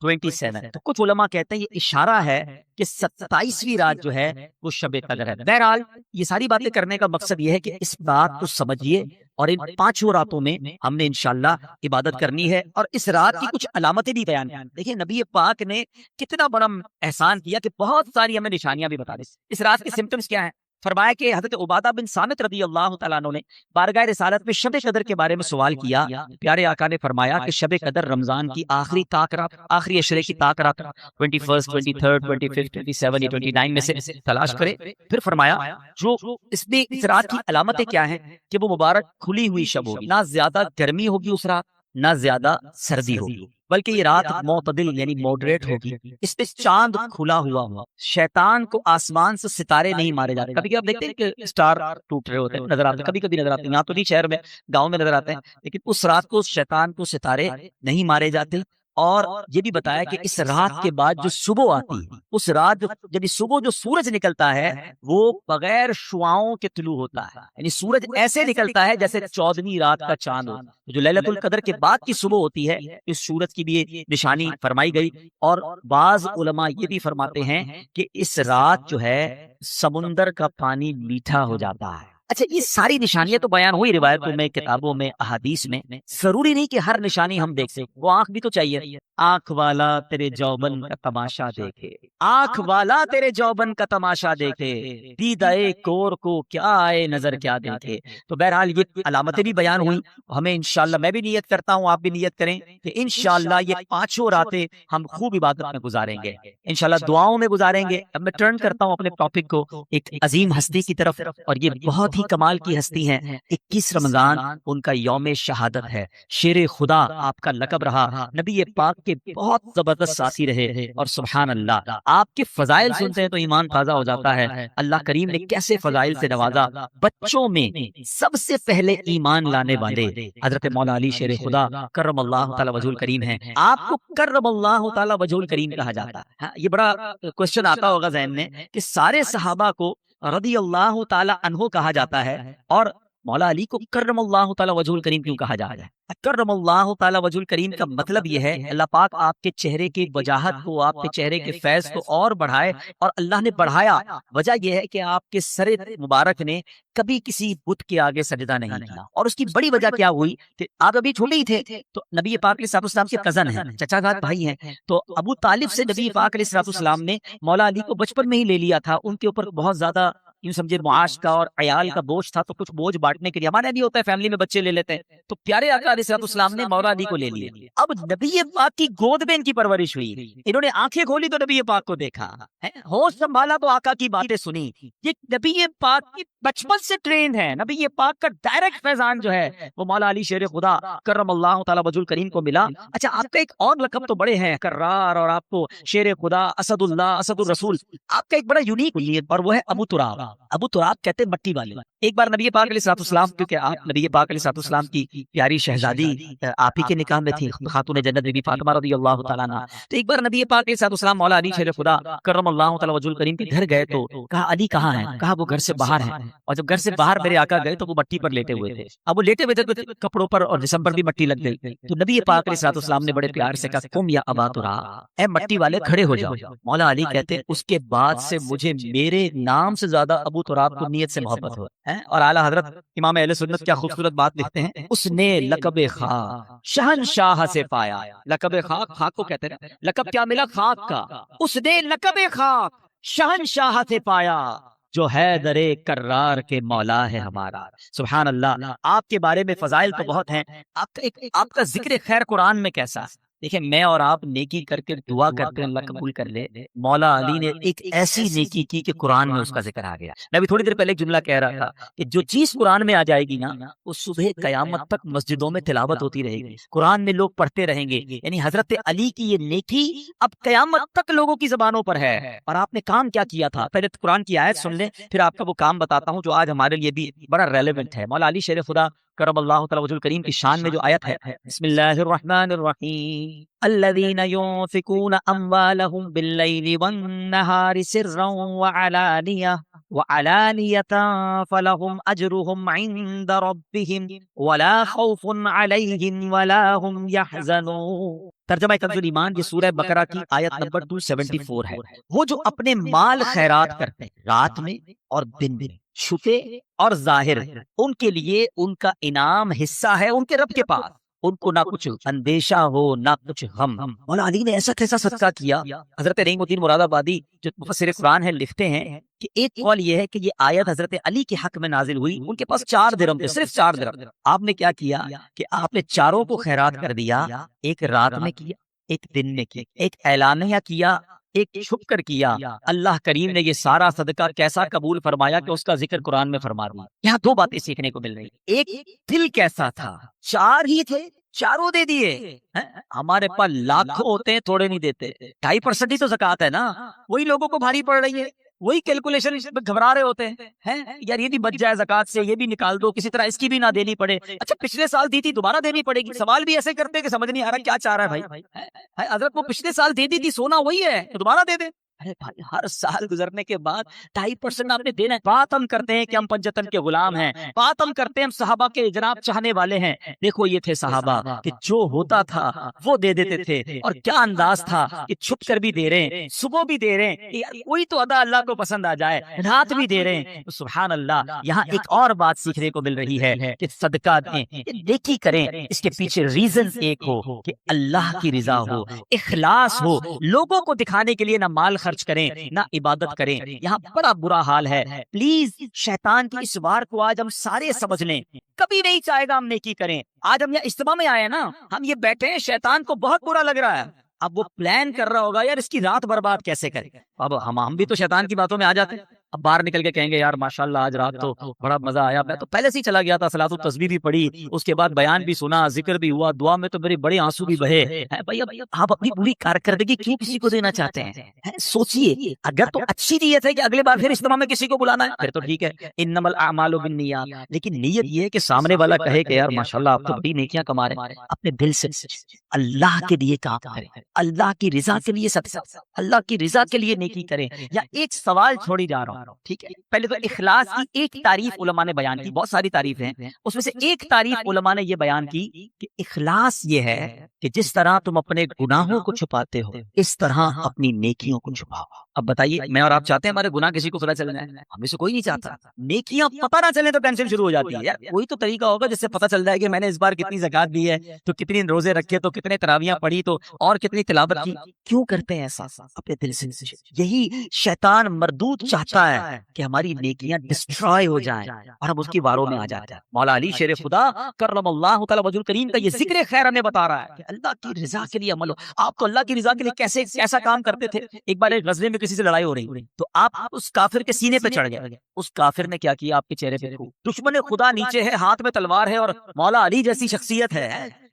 3 27۔ تو کچھ علماء کہتے ہیں یہ اشارہ ہے کہ 27ویں رات جو ہے وہ شب قدر ہے۔ بہرحال یہ ساری باتیں کرنے کا مقصد یہ ہے کہ اس بات کو سمجھیے، اور ان 5 راتوں میں ہم نے انشاءاللہ عبادت کرنی ہے، اور اس رات کی کچھ علامتیں بھی بیان کی۔ دیکھیں نبی پاک نے کتنا بڑا احسان کیا کہ بہت ساری ہمیں نشانیاں بھی بتا دی۔ اس رات کے سمپٹمز کیا ہیں؟ فرمایا کہ حضرت عبادہ بن صامت رضی اللہ تعالیٰ عنہ نے بارگاہ رسالت میں شب قدر کے بارے میں سوال کیا۔ پیارے آقا نے فرمایا کہ شب قدر رمضان کی آخری طاق رات، آخری عشرے کی طاق رات، 21 23 25 27 29 میں سے تلاش کرے۔ پھر فرمایا جو اس میں اس رات کی علامتیں کیا ہیں کہ وہ مبارک کھلی ہوئی شب ہوگی، نہ زیادہ گرمی ہوگی اس رات، نہ زیادہ سردی ہوگی، بلکہ یہ رات معتدل یعنی ماڈریٹ ہوگی۔ اس پہ چاند کھلا ہوا ہوا، شیطان کو آسمان سے ستارے نہیں مارے جاتے۔ کبھی کبھی آپ دیکھتے ہیں کہ سٹار ٹوٹ رہے ہوتے ہیں، نظر آتے ہیں، کبھی کبھی نظر آتے ہیں، یہاں تو نہیں شہر میں، گاؤں میں نظر آتے ہیں، لیکن اس رات کو شیطان کو ستارے نہیں مارے جاتے۔ اور یہ بھی بتایا کہ اس رات کے بعد جو صبح آتی ہے، اس رات یعنی صبح جو سورج نکلتا ہے وہ بغیر شعاؤں کے طلوع ہوتا ہے، یعنی سورج ایسے نکلتا ہے جیسے 14ویں رات کا چاند ہو۔ جو لیلۃ القدر کے بعد کی صبح ہوتی ہے اس سورج کی بھی نشانی فرمائی گئی، اور بعض علماء یہ بھی فرماتے ہیں کہ اس رات جو ہے سمندر کا پانی میٹھا ہو جاتا ہے۔ اچھا، یہ ساری نشانیاں تو بیان ہوئی روایتوں میں، کتابوں میں، احادیث میں، ضروری نہیں کہ ہر نشانی ہم دیکھ سکیں، وہ آنکھ بھی تو چاہیے۔ آنکھ والا تیرے جوبن کا تماشا دیکھے، آنکھ والا تیرے جوبن کا تماشا دیکھے، دیدائے کور کو کیا آئے نظر کیا دیکھے۔ تو بہرحال یہ علامتیں بھی بیان ہوئی، ہمیں انشاءاللہ، میں بھی نیت کرتا ہوں، آپ بھی نیت کریں کہ انشاءاللہ یہ 5 راتیں ہم خوب عبادت میں گزاریں گے، انشاءاللہ دعاؤں میں گزاریں گے۔ اب میں ٹرن کرتا ہوں اپنے ٹاپک کو ایک عظیم ہستی کی طرف، اور یہ بہت ہی کمال کی ہستی ہیں۔ 21 رمضان ان کا یوم شہادت ہے، شیر خدا آپ کا لقب رہا، نبی پاک کے بہت زبردست ساتھی رہے، اور سبحان اللہ آپ کے فضائل سنتے ہیں تو ایمان تازہ ہو جاتا ہے۔ اللہ کریم نے کیسے فضائل سے نوازا۔ بچوں میں سب سے پہلے ایمان لانے والے حضرت مولا علی شیر خدا کرم اللہ تعالی وجہ الکریم ہیں۔ آپ کو کرم اللہ تعالی وجہ الکریم کہا جاتا ہے۔ یہ بڑا کوشچن آتا ہوگا ذہن میں کہ سارے صحابہ کو رضی اللہ تعالی عنہ کہا جاتا ہے، اور مولا علی کو کرم اللہ تعالی وجہ الکریم کیوں کہا جا رہا ہے؟ کرم اللہ تعالی وجہ الکریم کا مطلب یہ ہے اللہ پاک آپ کے چہرے کی وجاہت کو، آپ کے چہرے کے فیض کو اور بڑھائے، اور اللہ نے بڑھایا۔ وجہ یہ ہے کہ آپ کے سر مبارک نے کبھی کسی بت کے آگے سجدہ نہیں کیا، اور اس کی بڑی وجہ کیا ہوئی کہ آپ ابھی چھوٹے ہی تھے، تو نبی پاک علیہ الصلوۃ والسلام کے کزن ہیں، چچا زاد بھائی ہیں، تو ابو طالب سے نبی پاک علیہ الصلوۃ والسلام نے مولا علی کو بچپن میں ہی لے لیا تھا۔ ان کے اوپر بہت زیادہ یوں سمجھے معاش کا اور عیال کا بوجھ تھا، تو کچھ بوجھ بانٹنے کے لیے، ہمارے بھی ہوتا ہے فیملی میں بچے لے لیتے ہیں، تو پیارے آقا علیہ الصلوۃ والسلام نے مولا علی کو لے لیا۔ اب نبی پاک کی گود میں ان کی پرورش ہوئی، انہوں نے آنکھیں کھولی تو نبی پاک کو دیکھا، ہوش سنبھالا تو آقا کی باتیں سنی۔ یہ نبی پاک کی بچپن سے ٹرینڈ ہے، نبی پاک کا ڈائریکٹ فیضان جو ہے وہ مولا علی شیر خدا کرم اللہ تعالی وجہ الکریم کو ملا۔ اچھا، آپ کا ایک اور لقب تو بڑے ہیں، کرار، اور آپ کو شیر خدا، اسد اللہ، اسد الرسول، آپ کا ایک بڑا یونیک کنیت، اور وہ ہے ابو تراب۔ ابو تراب کہتے ہیں مٹی والے۔ ایک بار نبی پاک علیہ الصلوۃ والسلام، کیونکہ آپ نبی پاک علیہ الصلوۃ والسلام کی پیاری شہزادی آپ ہی کے نکاح میں تھی، خاتون جنت بی بی فاطمہ رضی اللہ تعالیٰ عنہا، تو ایک بار نبی پاک علیہ الصلوۃ والسلام مولا علی شیر خدا کرم اللہ تعالی وجہ الکریم کے گھر گئے، تو کہا علی کہاں ہیں؟ کہا وہ گھر سے باہر ہیں۔ اور جب گھر سے باہر میرے آقا گئے تو وہ مٹی پر لیٹے ہوئے تھے، اب وہ لیٹے ہوئے تھے، کپڑوں پر اور جسم پر بھی مٹی لگ گئی، تو نبی پاک علیہ الصلوۃ والسلام نے بڑے پیار سے کہا قم یا ابا تراب، اے مٹی والے کھڑے ہو جاؤ۔ مولا علی کہتے ہیں اس کے بعد سے مجھے میرے نام سے زیادہ ابو تراب کو نیت سے محبت ہو ہے۔ اور اعلیٰ حضرت امام اہل سنت کیا خوبصورت بات لکھتے ہیں، اس نے لقب خاک شہنشاہ سے پایا۔ لقب خاک، خاک کو کہتے ہیں، لقب کیا ملا؟ خاک کا۔ اس نے لقب خاک شہنشاہ سے پایا، جو حیدر کرار کے مولا ہے ہمارا۔ سبحان اللہ، آپ کے بارے میں فضائل تو بہت ہیں، آپ کا ذکر خیر قرآن میں کیسا ہے؟ دیکھیں میں اور آپ نیکی کر کے دعا کرتے ہیں اللہ قبول کر لے، مولا علی نے ایک ایسی نیکی کی کہ قرآن میں اس کا ذکر آ گیا۔ میں ابھی تھوڑی دیر پہلے ایک جملہ کہہ رہا تھا کہ جو چیز قرآن میں آ جائے گی نا وہ صبح قیامت تک مسجدوں میں تلاوت ہوتی رہے گی، قرآن میں لوگ پڑھتے رہیں گے، یعنی حضرت علی کی یہ نیکی اب قیامت تک لوگوں کی زبانوں پر ہے۔ اور آپ نے کام کیا کیا تھا، پہلے قرآن کی آیت سن لیں پھر آپ کا وہ کام بتاتا ہوں جو آج ہمارے لیے بھی بڑا ریلیونٹ ہے۔ مولا علی شیر خدا کرم اللہ تعالی وجہ الکریم کی شان میں جو آیت ہے، بسم اللہ الرحمن الرحیم، الذین ينفقون اموالهم باللیل والنہار سرا وعلانیۃ فلهم اجرهم عند ربهم ولا خوف علیہم ولا هم يحزنون۔ ترجمہ کنز ایمان، یہ سورہ بقرہ کی آیت نمبر 274 ہے۔ وہ جو اپنے مال خیرات کرتے ہیں رات میں اور دن میں، چھپے اور ظاہر، ان کے لیے ان کا انعام حصہ ہے ان کے رب کے پاس، ان کو نہ کچھ اندیشہ ہو نہ کچھ غم۔ مولا علی نے ایسا کیسا صدقہ کیا۔ حضرت رحیم الدین مراد آبادی جو مفسر قرآن ہے لکھتے ہیں کہ ایک قول یہ ہے کہ یہ آیت حضرت علی کے حق میں نازل ہوئی، ان کے پاس 4 درہم تھے، صرف 4 درہم۔ آپ نے کیا کیا کہ آپ نے چاروں کو خیرات کر دیا، ایک رات میں کیا، ایک دن میں کیا، ایک اعلانیہ کیا، ایک چھپ کر کیا۔ اللہ کریم نے یہ سارا صدقہ کیسا قبول فرمایا کہ اس کا ذکر قرآن میں فرما دیا۔ یہاں 2 باتیں سیکھنے کو مل رہی، ایک دل کیسا تھا، 4 ہی تھے، چاروں دے دیے۔ ہمارے پاس لاکھوں ہوتے ہیں، تھوڑے نہیں دیتے، 2.5% ہی تو زکوٰۃ ہے نا، وہی لوگوں کو بھاری پڑ رہی ہے، وہی کیلکولیشن گھبرا رہے ہوتے ہیں یار یہ بھی بچ جائے زکوٰۃ سے، یہ بھی نکال دو، کسی طرح اس کی بھی نہ دینی پڑے۔ اچھا پچھلے سال دی تھی دوبارہ دینی پڑے گی، سوال بھی ایسے کرتے کہ سمجھ نہیں آ رہا کیا چاہ رہا ہے بھائی۔ حضرت وہ پچھلے سال دے دی تھی، سونا وہی ہے تو دوبارہ دے دیں۔ ارے بھائی ہر سال گزرنے کے بعد 2.5% آپ نے دینا ہے۔ بات ہم کرتے ہیں کہ ہم پنجتن کے غلام ہیں، بات ہم کرتے ہیں ہم صحابہ کے جناب چاہنے والے ہیں۔ دیکھو یہ تھے صحابہ کہ جو ہوتا تھا وہ دے دیتے تھے، اور کیا انداز تھا کہ چھپ کر بھی دے رہے ہیں، صبح بھی دے رہے ہیں، کوئی تو ادا اللہ کو پسند آ جائے، رات بھی دے رہے ہیں۔ سبحان اللہ۔ یہاں ایک اور بات سیکھنے کو مل رہی ہے کہ صدقہ دیں، نیکی کریں، اس کے پیچھے ریزن ایک ہو کہ اللہ کی رضا ہو، اخلاص ہو، لوگوں کو دکھانے کے لیے نہ مال خرچ کریں نہ عبادت کریں۔ یہاں بڑا برا حال ہے، پلیز شیطان کی اس وار کو آج ہم سارے سمجھ لیں، کبھی نہیں چاہے گا ہم نیکی کریں۔ آج ہم یہاں اجتماع میں آئے ہیں نا، ہم یہ بیٹھے ہیں، شیطان کو بہت برا لگ رہا ہے، اب وہ پلان کر رہا ہوگا یار اس کی رات برباد کیسے کرے۔ اب ہم بھی تو شیطان کی باتوں میں آ جاتے ہیں، اب باہر نکل کے کہیں گے یار ماشاءاللہ آج رات تو بڑا مزہ آیا، میں تو پہلے سے ہی چلا گیا تھا، صلاۃ التسبیح بھی پڑھی، اس کے بعد بیان بھی سنا، ذکر بھی ہوا، دعا میں تو میرے بڑے آنسو بھی بہے۔ بھائی اب آپ اپنی پوری کارکردگی کیوں کسی کو دینا چاہتے ہیں؟ سوچئے، اگر تو اچھی نیت ہے کہ اگلے بار پھر اجتماع میں کسی کو بلانا ہے پھر تو ٹھیک ہے، انما الاعمال بالنیات، لیکن نیت یہ ہے کہ سامنے والا کہے کہ یار ماشاءاللہ آپ تو بڑی نیکیاں کما رہے ہیں۔ اپنے دل سے اللہ کے لیے کام کریں، اللہ کی رضا کے لیے صدقہ، اللہ کی رضا کے لیے نیکی کریں۔ یا ایک سوال چھوڑی جا رہا ہوں، ٹھیک ہے، پہلے تو اخلاص کی ایک تعریف علماء نے بیان کی، بہت ساری تعریفیں ہیں، اس میں سے ایک تعریف علماء نے یہ بیان کی کہ اخلاص یہ ہے کہ جس طرح تم اپنے گناہوں کو چھپاتے ہو اس طرح اپنی نیکیوں کو چھپاؤ۔ اب بتائیے میں اور آپ چاہتے ہیں ہمارے گناہ کسی کو پتہ چل جائے؟ ہمیں سے کوئی نہیں چاہتا۔ نیکیاں پتہ نہ چلیں تو ٹینشن شروع ہو جاتی ہے، یار کوئی تو طریقہ ہوگا جس سے پتہ چل جائے کہ میں نے اس بار کتنی زکوٰۃ دی ہے، تو کتنی روزے رکھے، تو کتنے تراویحاں پڑھی، تو اور کتنی تلاوت کی۔ کیوں کرتے ہیں ایسا؟ اپنے دل سے۔ یہی شیطان مردود چاہتا ہے کہ ہماری نیکیاں ڈسٹرائے ہو جائیں اور ہم اس کی واروں میں آ جاتے ہیں۔ مولا علی شیر خدا کرم اللہ تعالی وجہ الکریم کا یہ ذکر خیر ہمیں بتا رہا ہے کہ اللہ کی رضا کے لیے عمل ہو۔ آپ تو اللہ کی رضا کے لیے کیسا کام کرتے تھے؟ ایک بار ایک غزوے میں کسی سے لڑائی ہو رہی تو آپ اس کافر کے سینے پہ چڑھ گئے، اس کافر نے کیا کیا؟ آپ کے چہرے پہ دشمن خدا نیچے ہے، ہاتھ میں تلوار ہے، اور مولا علی جیسی شخصیت ہے،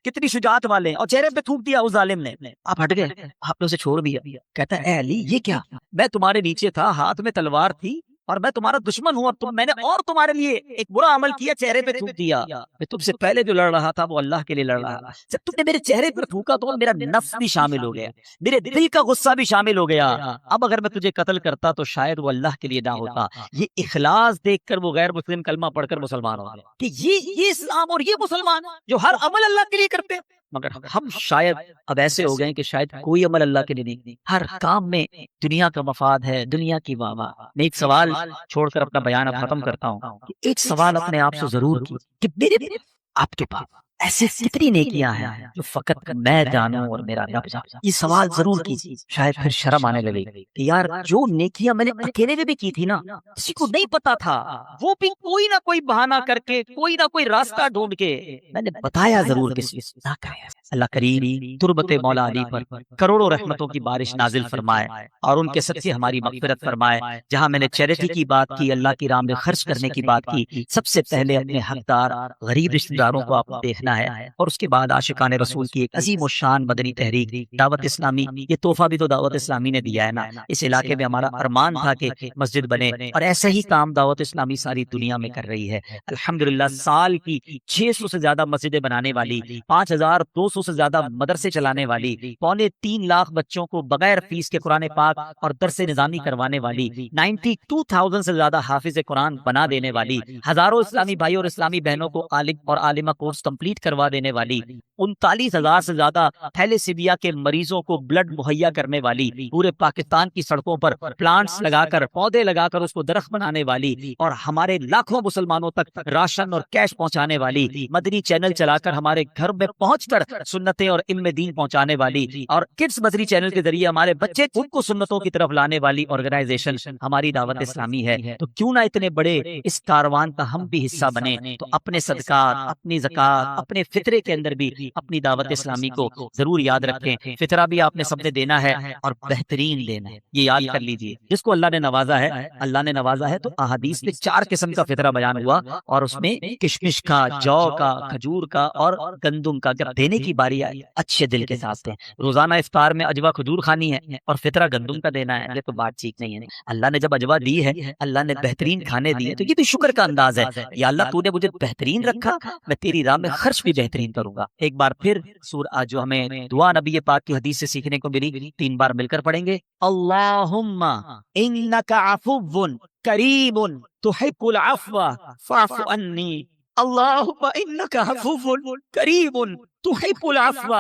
کتنی شجاعت والے، اور چہرے پہ تھوک دیا اس ظالم نے۔ آپ ہٹ گئے، آپ نے اسے چھوڑ دیا۔ کہتا ہے اے علی یہ کیا؟ میں تمہارے نیچے تھا، ہاتھ میں تلوار تھی، اور میں تمہارا دشمن ہوں، اور میں نے اور تمہارے لیے ایک برا عمل کیا، چہرے پہ تھوک دیا۔ میں تم سے پہلے جو لڑ رہا تھا وہ اللہ کے لیے لڑ رہا تھا، جب تم نے میرے چہرے پر تھوکا تو میرا نفس بھی شامل ہو گیا، میرے دل کا غصہ بھی شامل ہو گیا۔ اب اگر میں تجھے قتل کرتا تو شاید وہ اللہ کے لیے نہ ہوتا۔ یہ اخلاص دیکھ کر وہ غیر مسلم کلمہ پڑھ کر مسلمان ہو گئے کہ یہ اسلام اور یہ مسلمان جو ہر عمل اللہ کے لیے کرتے ہیں۔ مگر ہم شاید اب ایسے ہو گئے کہ شاید کوئی عمل اللہ کے لیے نہیں، ہر کام میں دنیا کا مفاد ہے، دنیا کی واہ واہ۔ میں ایک سوال چھوڑ کر اپنا بیان اب ختم کرتا ہوں کہ ایک سوال اپنے آپ سے ضرور کی کہ میرے آپ کے پاس ایسی کتنی نیکیاں ہیں جو فقط میں جانوں اور میرا رب جانے۔ یہ سوال ضرور کیجیے، شاید پھر شرم آنے لگے کہ یار جو نیکیاں میں نے اکیلے میں بھی کی تھی نا، کسی کو نہیں پتا تھا، وہ بھی کوئی نہ کوئی بہانہ کر کے، کوئی نہ کوئی راستہ ڈھونڈ کے میں نے بتایا ضرور کسی کو نہ کرے۔ اللہ کریم تربت مولا علی پر کروڑوں رحمتوں کی بارش نازل فرمائے اور ان کے صدقے ہماری مغفرت فرمائے۔ جہاں میں نے چیریٹی کی بات کی، اللہ کی راہ میں خرچ کرنے کی بات کی، سب سے پہلے اپنے حقدار غریب رشتہ داروں کو آپ کو دیکھنا ہے، اور اس کے بعد عاشقان رسول کی ایک عظیم الشان مدنی تحریک دعوت اسلامی، یہ تحفہ بھی تو دعوت اسلامی نے دیا ہے نا۔ اس علاقے میں ہمارا ارمان تھا کہ مسجد بنے، اور ایسا ہی کام دعوت اسلامی ساری دنیا میں کر رہی ہے الحمدللہ۔ سال کی 600 سے زیادہ مسجدیں بنانے والی، 5200 سے زیادہ مدرسے چلانے والی، 3.25 لاکھ بچوں کو بغیر فیس کے قرآن پاک اور درس نظامی کروانے والی، 92,000 سے زیادہ حافظ قرآن بنا دینے والی، ہزاروں اسلامی بھائی اور اسلامی بہنوں کو عالم اور عالمہ کورس کمپلیٹ کروا دینے والی، 39,000 سے زیادہ تھیلیسیمیا کے مریضوں کو بلڈ مہیا کرنے والی، پورے پاکستان کی سڑکوں پر پلانٹس لگا کر، پودے لگا کر اس کو درخت بنانے والی، اور ہمارے لاکھوں مسلمانوں تک راشن اور کیش پہنچانے والی، مدنی چینل چلا کر ہمارے گھر میں پہنچ کر سنتیں اور علم دین پہنچانے والی، اور کڈس مدنی چینل کے ذریعے ہمارے بچے ان کو سنتوں کی طرف لانے والی آرگنائزیشن ہماری دعوت اسلامی ہے۔ تو کیوں نہ اتنے بڑے اس کاروان کا ہم بھی حصہ بنے، تو اپنے صدقات، اپنی زکات، اپنے فطرے کے اندر بھی اپنی دعوت اسلامی کو ضرور یاد رکھیں۔ فطرہ بھی آپ نے سب نے دینا ہے، اور بہترین دینا ہے، یہ یاد کر لیجئے۔ جس کو اللہ نے نوازا ہے، اللہ نے نوازا ہے، تو احادیث میں 4 قسم کا فطرہ بیان ہوا، اور اس میں کشمش کا، جو کا، کھجور کا اور گندم کا۔ جب دینے کی باری آئے اچھے دل کے ساتھ دیں۔ روزانہ افطار میں اجوا کھجور کھانی ہے اور فطرہ گندم کا دینا ہے، یہ تو بات ٹھیک نہیں ہے۔ اللہ نے جب اجوا دی ہے، اللہ نے بہترین کھانے دیے، تو یہ بھی شکر کا انداز ہے، یا اللہ تو نے مجھے بہترین رکھا، میں تیری راہ میں خرچ بھی بہترین کروں گا۔ ایک بار پھر سورہ جو ہمیں دعا نبی پاک کی حدیث سے سیکھنے کو ملی، 3 بار مل کر پڑھیں گے۔ اللہم انک عفو کریم تحب العفو فاعف عنی۔ اللہم انک عفو کریم تحب العفو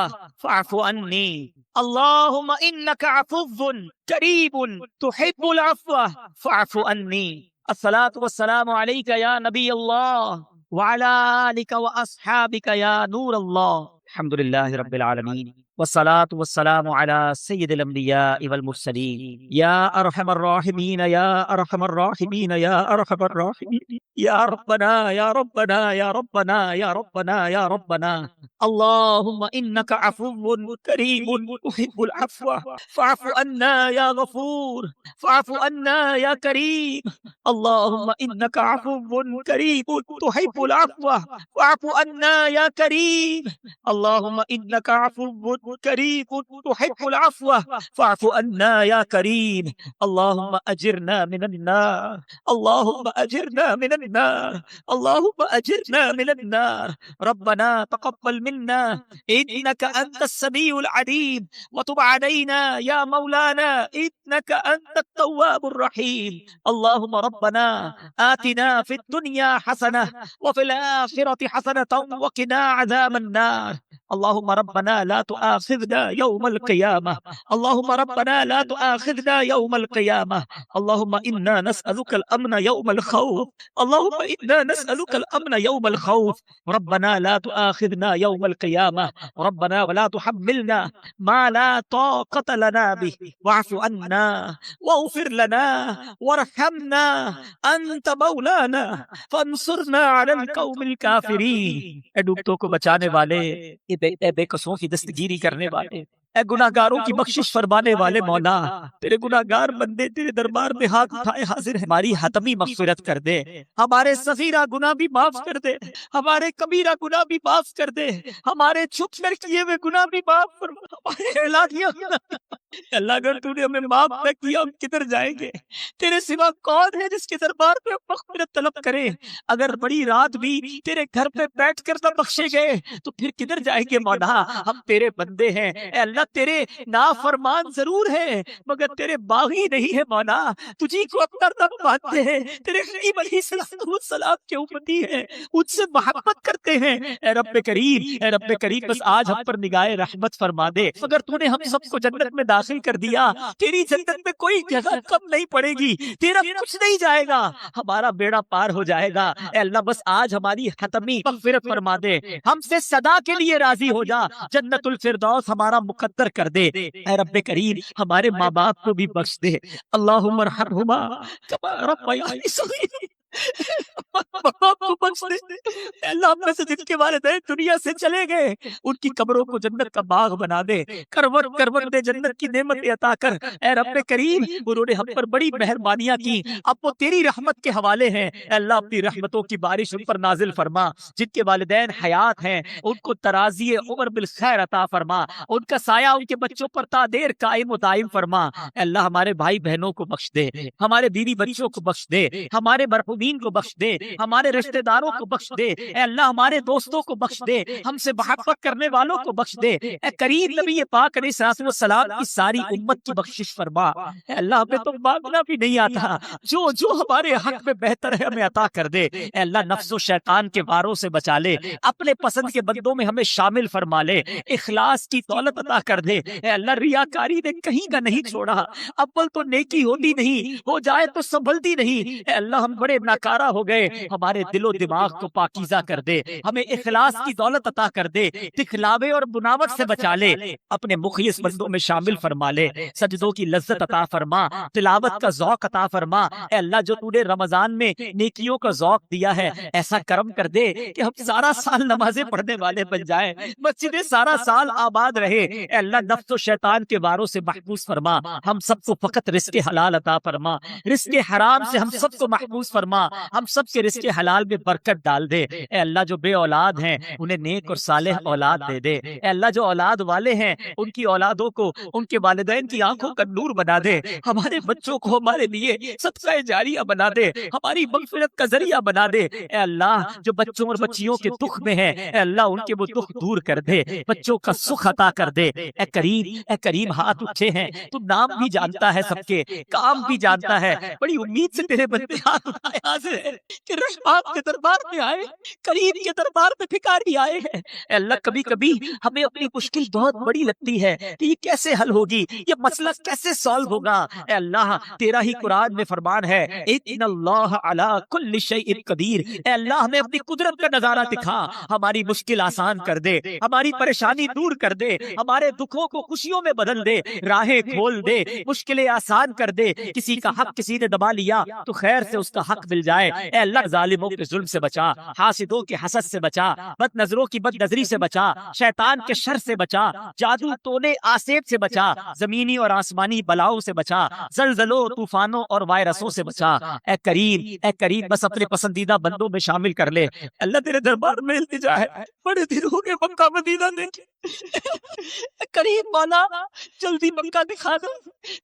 فاعف عنی۔ اللہم انک عفو کریم تحب العفو فاعف عنی۔ الصلاۃ والسلام علیک یا نبی اللہ وعلی آلک واصحابک یا نور اللہ۔ الحمدللہ رب العالمین، والصلاة والسلام على سید الانبیاء والمرسلین، یا ارحم الراحمین، یا ارحم الراحمین، یا ارحم الراحمین، یا ربنا یا ربنا یا ربنا یا ربنا یا ربنا۔ اللہم انک عفو کریم تحب العفو فاعف عنا یا غفور، فاعف عنا یا کریم۔ اللہم انک عفو کریم تحب العفو فاعف عنا یا کریم۔ اللہم انک عفو کریم تحب العفو فاعف عنا یا کریم۔ اللہم اجرنا من النار، اللہم اجرنا من النار، اللہم اجرنا من النار۔ ربنا تقبل منا انک انت السمیع العلیم وتب علینا یا مولانا انک انت التواب الرحیم۔ اللہم ربنا آتنا فی الدنیا حسنہ وفی الآخرۃ حسنۃ وقنا عذاب النار۔ اللہم ربنا لا تؤاخذنا یوم القیامہ، اللہم ربنا لا تؤاخذنا یوم القیامہ۔ اللہم انا نسألک الامن یوم الخوف، اللہم انا نسألک الامن یوم الخوف۔ ربنا لا تؤاخذنا یوم القیامہ، ربنا ولا تحملنا ما لا طاقة لنا به، واعف عنا واغفر لنا وارحمنا انت مولانا فانصرنا على القوم الكافرین۔ اے ڈوبتوں کو بچانے والے، اے بے قصوں کی دستگیری کرنے والے، اے گناہگاروں کی بخشش فرمانے والے مولا، تیرے گناہگار بندے تیرے دربار میں ہاتھ اٹھائے حاضر ہیں، ہماری حتمی مغفرت کر دے، ہمارے صغیرہ گناہ بھی معاف کر دے، ہمارے کبیرہ گناہ بھی معاف کر دے، ہمارے چھپ کر کیے ہوئے گناہ بھی معاف فرما، ہمارے اعلانیہ گناہ۔ اللہ اگر تو نے ہمیں معاف نہ کیا ہم کدھر جائیں گے؟ تیرے سوا کون ہے جس کے دربار پہ مغفرت طلب کرے؟ اگر بڑی رات بھی تیرے گھر پہ بیٹھ کر نہ بخشے گئے تو پھر کدھر جائیں گے مولا؟ ہم تیرے بندے ہیں، اے اللہ تیرے نافرمان ضرور ہیں مگر تیرے باغی نہیں ہے مولا، تجھی کو اپنا رب مانتے ہیں، تیرے غریب علیہ السلام کے امتی ہیں، ان سے محبت کرتے ہیں۔ اے رب کریم، اے رب کریم، بس آج ہم پر نگاہ رحمت فرما دے، اگر تو نے ہم سب کو جنت میں داخل داخل کر دیا، تیری جنت میں کوئی جگہ کم نہیں پڑے گی، تیرا کچھ نہیں جائے گا، ہمارا بیڑا پار ہو جائے گا۔ اے اللہ بس آج ہماری حتمی مغفرت فرما دے، ہم سے صدا کے لیے راضی ہو جا، جنت الفردوس ہمارا مقدر کر دے۔ اے رب کریم ہمارے ماں باپ کو بھی بخش دے، اللہم ارحمہما کما ربیانی صغیرا، باپ کو بخش دے۔ اے اللہ ہم میں سے جن کے والدین دنیا سے چلے گئے ان کی قبروں کو جنت کا باغ بنا دے، کروٹ کروٹ میں جنت کی نعمت عطا کر۔ اے رب کریم انہوں نے ہم پر بڑی مہربانیاں کی، اب وہ تیری رحمت کے حوالے ہیں۔ اے اللہ اپنی رحمتوں کی بارش ان پر نازل فرما، جن کے والدین حیات ہیں ان کو ترازی عمر بالخیر عطا فرما، ان کا سایہ ان کے بچوں پر تا دیر قائم و دائم فرما۔ اے اللہ ہمارے بھائی بہنوں کو بخش دے، ہمارے بیوی بچوں کو بخش دے، ہمارے مرحومین کو بخش دے، ہمارے رشتہ داروں کو بخش دے، اے اللہ ہمارے دوستوں کو بخش دے، ہم سے محبت کرنے والوں کو بخش دے۔ اے کریم نبی پاک علیہ الصلوۃ والسلام کی ساری امت کی بخشش فرما۔ اے اللہ ہمیں تو مانگنا بھی نہیں آتا، جو جو ہمارے حق میں بہتر ہے ہمیں عطا کر دے۔ اے اللہ نفس و شیطان کے واروں سے بچا لے، اپنے پسند کے بندوں میں ہمیں شامل فرما لے، اخلاص کی دولت عطا کر دے۔ اے اللہ ریاکاری نے کہیں کا نہیں چھوڑا، اول تو نیکی ہوتی نہیں، ہو جائے تو سنبھلتی نہیں۔ اے اللہ ہم بڑے ناکارہ ہو گئے، ہمارے دل و دماغ کو پاکیزہ کر دے، ہمیں اخلاص کی دولت عطا کر دے، دکھلاوے اور بناوٹ سے بچا لے، اپنے مخلص بندوں میں شامل فرما لے، سجدوں کی لذت عطا فرما، تلاوت کا ذوق عطا فرما۔ اے اللہ جو تو نے رمضان میں نیکیوں کا ذوق دیا ہے ایسا کرم کر دے کہ ہم سارا سال نمازیں پڑھنے والے بن جائیں، مسجدیں سارا سال آباد رہے۔ اے اللہ نفس و شیطان کے واروں سے محفوظ فرما، ہم سب کو فقط رزق حلال عطا فرما، رزق حرام سے ہم سب کو محفوظ فرما، ہم سب کے رزق حلال میں برکت ڈال دے۔ اے اللہ جو بے اولاد ہیں انہیں نیک اور صالح اولاد دے دے۔ اے اللہ جو اولاد والے ہیں ان کی اولادوں کو ان کے والدین کی آنکھوں کا نور بنا دے، ہمارے بچوں کو ہمارے لیے صدقہ جاریہ بنا دے، ہماری مغفرت کا ذریعہ بنا دے۔ اے اللہ جو بچوں اور بچیوں کے دکھ میں ہیں اے اللہ ان کے وہ دکھ دور کر دے، بچوں کا سکھ عطا کر دے۔ اے کریم ہاتھ اٹھے ہیں، تو نام بھی جانتا ہے سب کے، کام بھی جانتا ہے، بڑی امید سے تیرے بندے ہاتھ اٹھائے حاضر ہیں کہ رحمان کے دربار میں آئے، کریم کے دربار میں بھکاری آئے ہیں۔ اے اللہ کبھی کبھی ہمیں اپنی مشکل بہت بڑی لگتی ہے کہ یہ کیسے حل ہوگی، یہ مسئلہ کیسے سالو ہوگا۔ اے اللہ تیرا ہی قرآن میں فرمان ہے ان اللہ علی کل شیء قدیر۔ اے اللہ ہمیں اپنی قدرت کا نظارہ دکھا، ہماری مشکل آسان کر دے، ہماری پریشانی دور کر دے، ہمارے دکھوں کو خوشیوں میں بدل دے، راہیں کھول دے، مشکلیں آسان کر دے۔ کسی کا حق کسی نے دبا لیا تو خیر سے اس کا حق مل جائے۔ اے اللہ ظالموں کے ظلم سے بچا، حاسدوں کے حسد سے بچا، بد نظروں کی بد نظری سے بچا، شیطان کے شر سے بچا، جادو ٹونے آسیب سے بچا، زمینی اور آسمانی بلاؤں سے بچا، زلزلوں طوفانوں اور وائرسوں سے بچا۔ اے کریم بس اپنے پسندیدہ بندوں میں شامل کر لے۔ اللہ تیرے دربار میں التجا ہے، بڑے دن ہو گئے مکہ مدینہ دیکھے، کریم مولا جلدی مکہ دکھا دے،